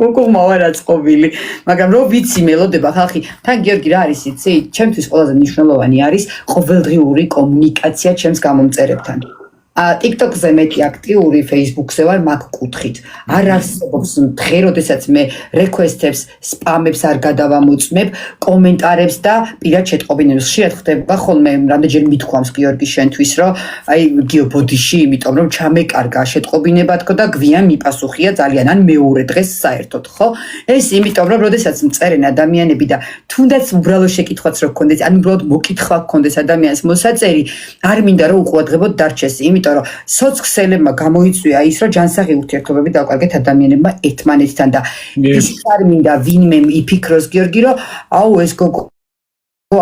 B: უკუღმა ვარ აწყობილი, მაგრამ რო ვიცი მელოდება ხალხი, თან გიორგი რა არის იცი? ჩემთვის ყველაზე მნიშვნელოვანი არის ყოველდღიური კომუნიკაცია ჩემს გამომწერებთან. TikTok-ზე მეტი აქტიური, Facebook-ზე ვარ მაგ კუთხით. არ არსებობს დღე, როდესაც მე request-ებს, spam-ებს არ გადავამოწმებ, კომენტარებს და პირად შეტყობინებს. ხშირად ხდება ხოლმე რამდენჯერ მithქვამს გიორგი შენთვის, რომ აი გიო ბოდიში, იმიტომ რომ ჩამეკარგა შეტყობინება თქო და გვიან მიპასუხია ძალიან ან მეორე დღეს საერთოდ, ხო? ეს იმიტომ რომ როდესაც მწერენ ადამიანები და თუნდაც უბრალო შეკითხვაც რო გქონდეს, ან უბრალოდ მოკითხვა გქონდეს ადამიანს მოსაწერი, არ მინდა რომ უყურადღებოდ დარჩეს, იმიტომ რომ სოციალებმა გამოიწვია ის, რომ ჯანსაღი ურთიერთობები დავკარგეთ ადამიანებმა ერთმანეთთან და ის არ მინდა ვინმე იფიქროს გიორგი, რომ აუ ეს გოგო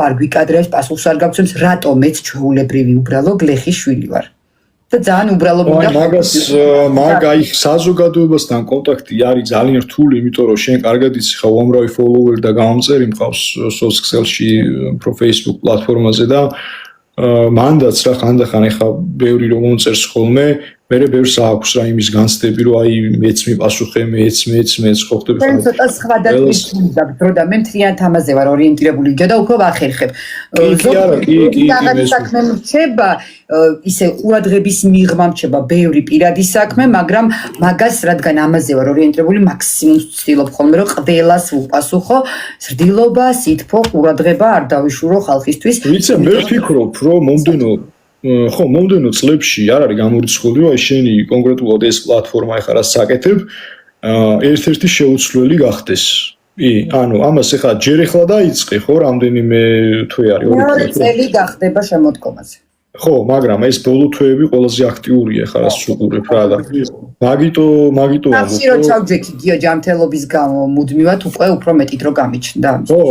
B: არ გვიკადრებს, პასუხს არ გავცემს, რატო მეც ჩვეულებრივი უბრალო გლეხი შვილი ვარ. და ძალიან უბრალო მინდა
A: მაგ საზოგადოებასთან კონტაქტი არის ძალიან რთული, იმიტომ რომ შენ კარგად იცი ხა უამრავი ფოლოვერი და გამომწერი მყავს სოციალში, Facebook პლატფორმაზე და მანდაც რა ხანდახან ეხა ბევრი რომ მომწერს ხოლმე, მე ბევრს აქვს რა იმის განცდები, რომ აი მეც მიპასუხე, მეც ხო ხდები
B: ხა. ცოტა სხვა დრო და მე მთლიანად ამაზე ვარ ორიენტირებული და უფრო ვახერხებ. კი, საქმე რჩება, ისე ყურადღების მიღმა რჩება ბევრი პირადი საქმე, მაგრამ მაგას რადგან ამაზე ვარ ორიენტირებული, მაქსიმუმს ვცდილობ ხოლმე რომ ყველას ვუპასუხო, ზრდილობა, სითბო, ყურადღება არ დავიშურო ხალხისთვის.
A: ვიცი, მე ვფიქრობ, რომ მომდენო წლებში არ არის გამორიცხული, რომ აი შენი კონკრეტულად ეს პლატფორმა ეხლა რა საკეთებ, ერთ-ერთი შეუცვლელი გახდეს. ანუ ამას ეხლა ჯერ ეხლა დაიწყე, ხო, რამდენიმე თვე არის,
B: მეორე წელი გახდება შემოდგომაზე.
A: ხო, მაგრამ ეს ბოლო თვეები ყველაზე აქტიურია ხარ ასე უყურებ რა და მაგიტო
B: ახში რო ჩავჯექი გიო ჯანმრთელობის გამო მუდმივად უკვე უფრო მეტი დრო გამიჩნდა.
A: ხო,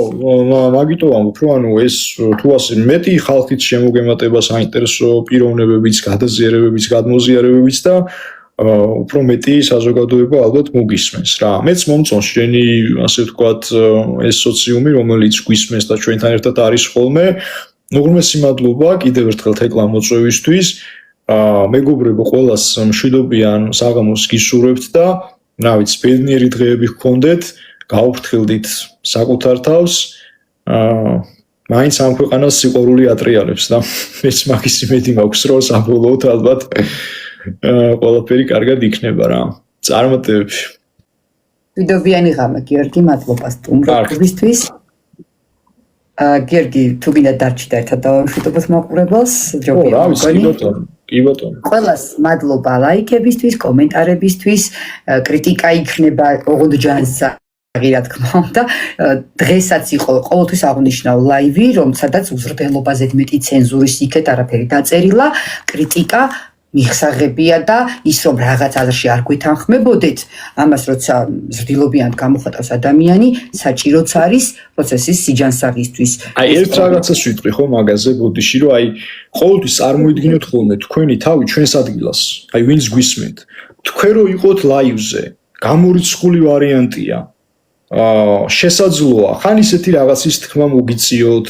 A: მაგიტო ამბობ, რომ ანუ ეს თუ ასე მეტი ხალხით შემოგემატება საინტერესო პიროვნებებიც, გადაზიარებებიც, გადმოზიარებებიც და უფრო მეტი საზოგადოება ალბათ მოგისმენს რა. მეც მომწონს შენი ასე ვთქვათ ეს სოციუმი, რომელიც გვისმენს და ჩვენთან ერთად არის ხოლმე. უღრმესი მადლობა კიდევ ერთხელ თეკლა მოწვევისთვის. მეგობრებო, ყველას მშვიდობიან საღამოს გისურვებთ და რა ვიცი, ბედნიერი დღეები გქონდეთ, გაუფრთხილდით საკუთარ თავს. მაინც ამ ქვეყანას სიყვარული ატრიალებს და მეც მაგის იმედი მაქვს, რომ საბოლოოდ ალბათ ყველაფერი კარგად იქნება რა. წარმატებები.
B: მშვიდობიანი ღამე, გიორგი, მადლობა სტუმრობისთვის. გიორგი, თუ გინდა დარჩით ერთად დავამშვიდობოთ მაყურებელს, ჯობია მოგონი.
A: კი ბატონო.
B: ყველას მადლობა ლაიქებისთვის, კომენტარებისთვის, კრიტიკა იქნება ოღონდ ჯანსაღი რა თქმა უნდა. დღესაც იყო ყოველთვის აღნიშნავ ლაივი, რომელსაც უზრდელობაზე მეტი ცენზურის იქეთ არაფერი დაწერილა, კრიტიკა მიხსაღებია და ის რომ რაღაც აზრში არ გვეთანხმებოდეთ, ამას როცა ზრდილობიანად გამოხატავს ადამიანი, საჭიროც არის პროცესის სიჯანსაღისთვის.
A: აი ერთ რაღაცას ვიტყვი ხო მაგაზე ბოდიში, რომ აი ყოველთვის წარმოიდგინოთ ხოლმე თქვენი თავი ჩვენს ადგილას. აი ვინც გვისმენთ. თქვენ რო იყოთ ლაივზე, გამორიცხული ვარიანტია. შესაძლოა, ხან ისეთი რაღაცის თქმა მოგიწიოთ,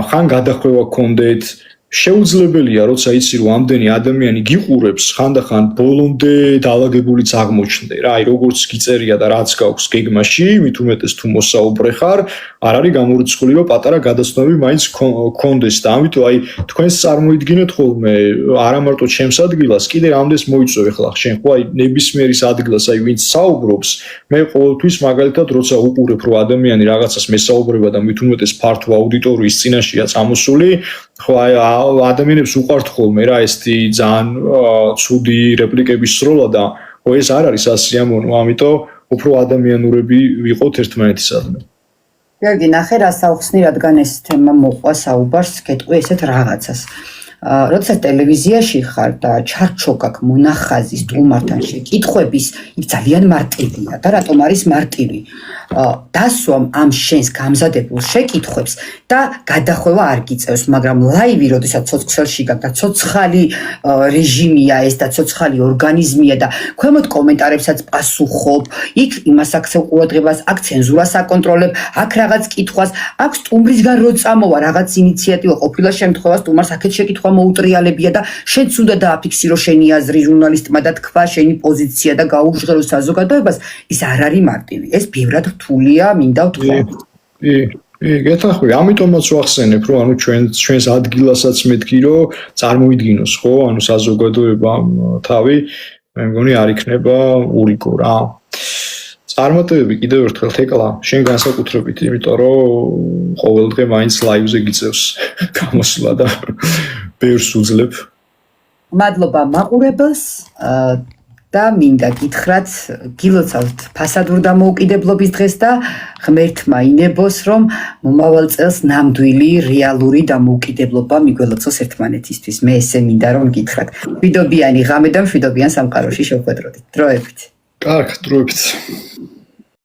A: ხან გადახვევა გქონდეთ. შეუძლებელია, როცა იცი რომ ამდენი ადამიანი გიყურებს, ხანდახან ბოლომდე დაალაგებულიც აღმოჩნდე რა, აი როგორც გიწერია და რაც გაქვს გეგმაში, მით უმეტეს თუ მოსაუბრე ხარ, არ არის გამორიცხული, რომ პატარა გადაცნობები მაინც გქონდეს და ამიტომ აი თქვენს წარმოიდგინეთ ხოლმე, არა მარტო ჩემს ადგილას, კიდე რამდენს მოიწვევ ხლა შენ ხო აი ნებისმიერის ადგილას, აი ვინც საუბრობს, მე ყოველთვის მაგალითად როცა უყურებ რომ ადამიანი რაღაცას მესაუბრება და მით უმეტეს ფართო აუდიტორიის წინაშეა წამოსული, ხო აი ადამიანებს უყვართ ხოლმე რა ესეთი ძალიან ცუდი რეპლიკების სროლა და ხო ეს არ არის ასიამოვნო, ამიტომ უფრო ადამიანურები ვიყოთ ერთმანეთისადმი.
B: გიორგი, ნახე რა საუხსნი, რადგან ეს თემა მოყვა საუბარს, გეტყვი ესეთ რაღაცას. როდესაც ტელევიზიაში ხარ და ჩარჩო გაქვს მონახაზი სტუმართან შეკითხვების, იქ ძალიან მარტივია და რატომ არის მარტივი? დასვამ ამ შენს გამზადებულ შეკითხვებს და გადახვევა არ გიწევს, მაგრამ ლაივი, როდესაც ცოცხლში გაქვს და ცოცხალი რეჟიმია ეს და ცოცხალი ორგანიზმია და ქვემოთ კომენტარებსაც პასუხობ, იქ იმას აქცევ ყურადღებას, აქ ცენზურას აკონტროლებ, აქ რაღაც კითხვას, აქ სტუმრისგან რო წამოვა რაღაც ინიციატივა, ყოფილა შემთხვევა სტუმარს აქეთ შეკითხვა მოუტრიალებია და შენც უნდა დააფიქსირო შენი აზრი ჟურნალისტმა და თქვა შენი პოზიცია და გაუჟღერო საზოგადოებას, ის არ არის მარტივი. ეს ბევრად რთულია, მინდა ვთქვა.
A: გეთახვი, ამიტომაც ვახსენებ, რომ ანუ ჩვენს ადგილასაც მეთქი, რომ წარმოიდგინოს, ხო, ანუ საზოგადოებამ თავი, მე მგონი არ იქნება ურიგო რა. წარმატებები კიდევ ერთხელ თეკლა, შენ განსაკუთრებით, იმიტომ რომ ყოველდღე მაინც ლაივზე გიწევს გამოსვლა და ბევრს უძლებ.
B: მადლობა მაყურებელს და მინდა გითხრათ, გილოცავთ ფასადურ დამოუკიდებლობის დღეს და ღმერთმა ინებოს, რომ მომავალ წელს ნამდვილი რეალური დამოუკიდებლობა მიგველოცოს ერთმანეთისთვის. მე ესე მინდა რომ გითხრათ. მშვიდობიანი ღამე და მშვიდობიან სამყაროში შევხვედროდით. დროებით.
A: კარგ, დროებით.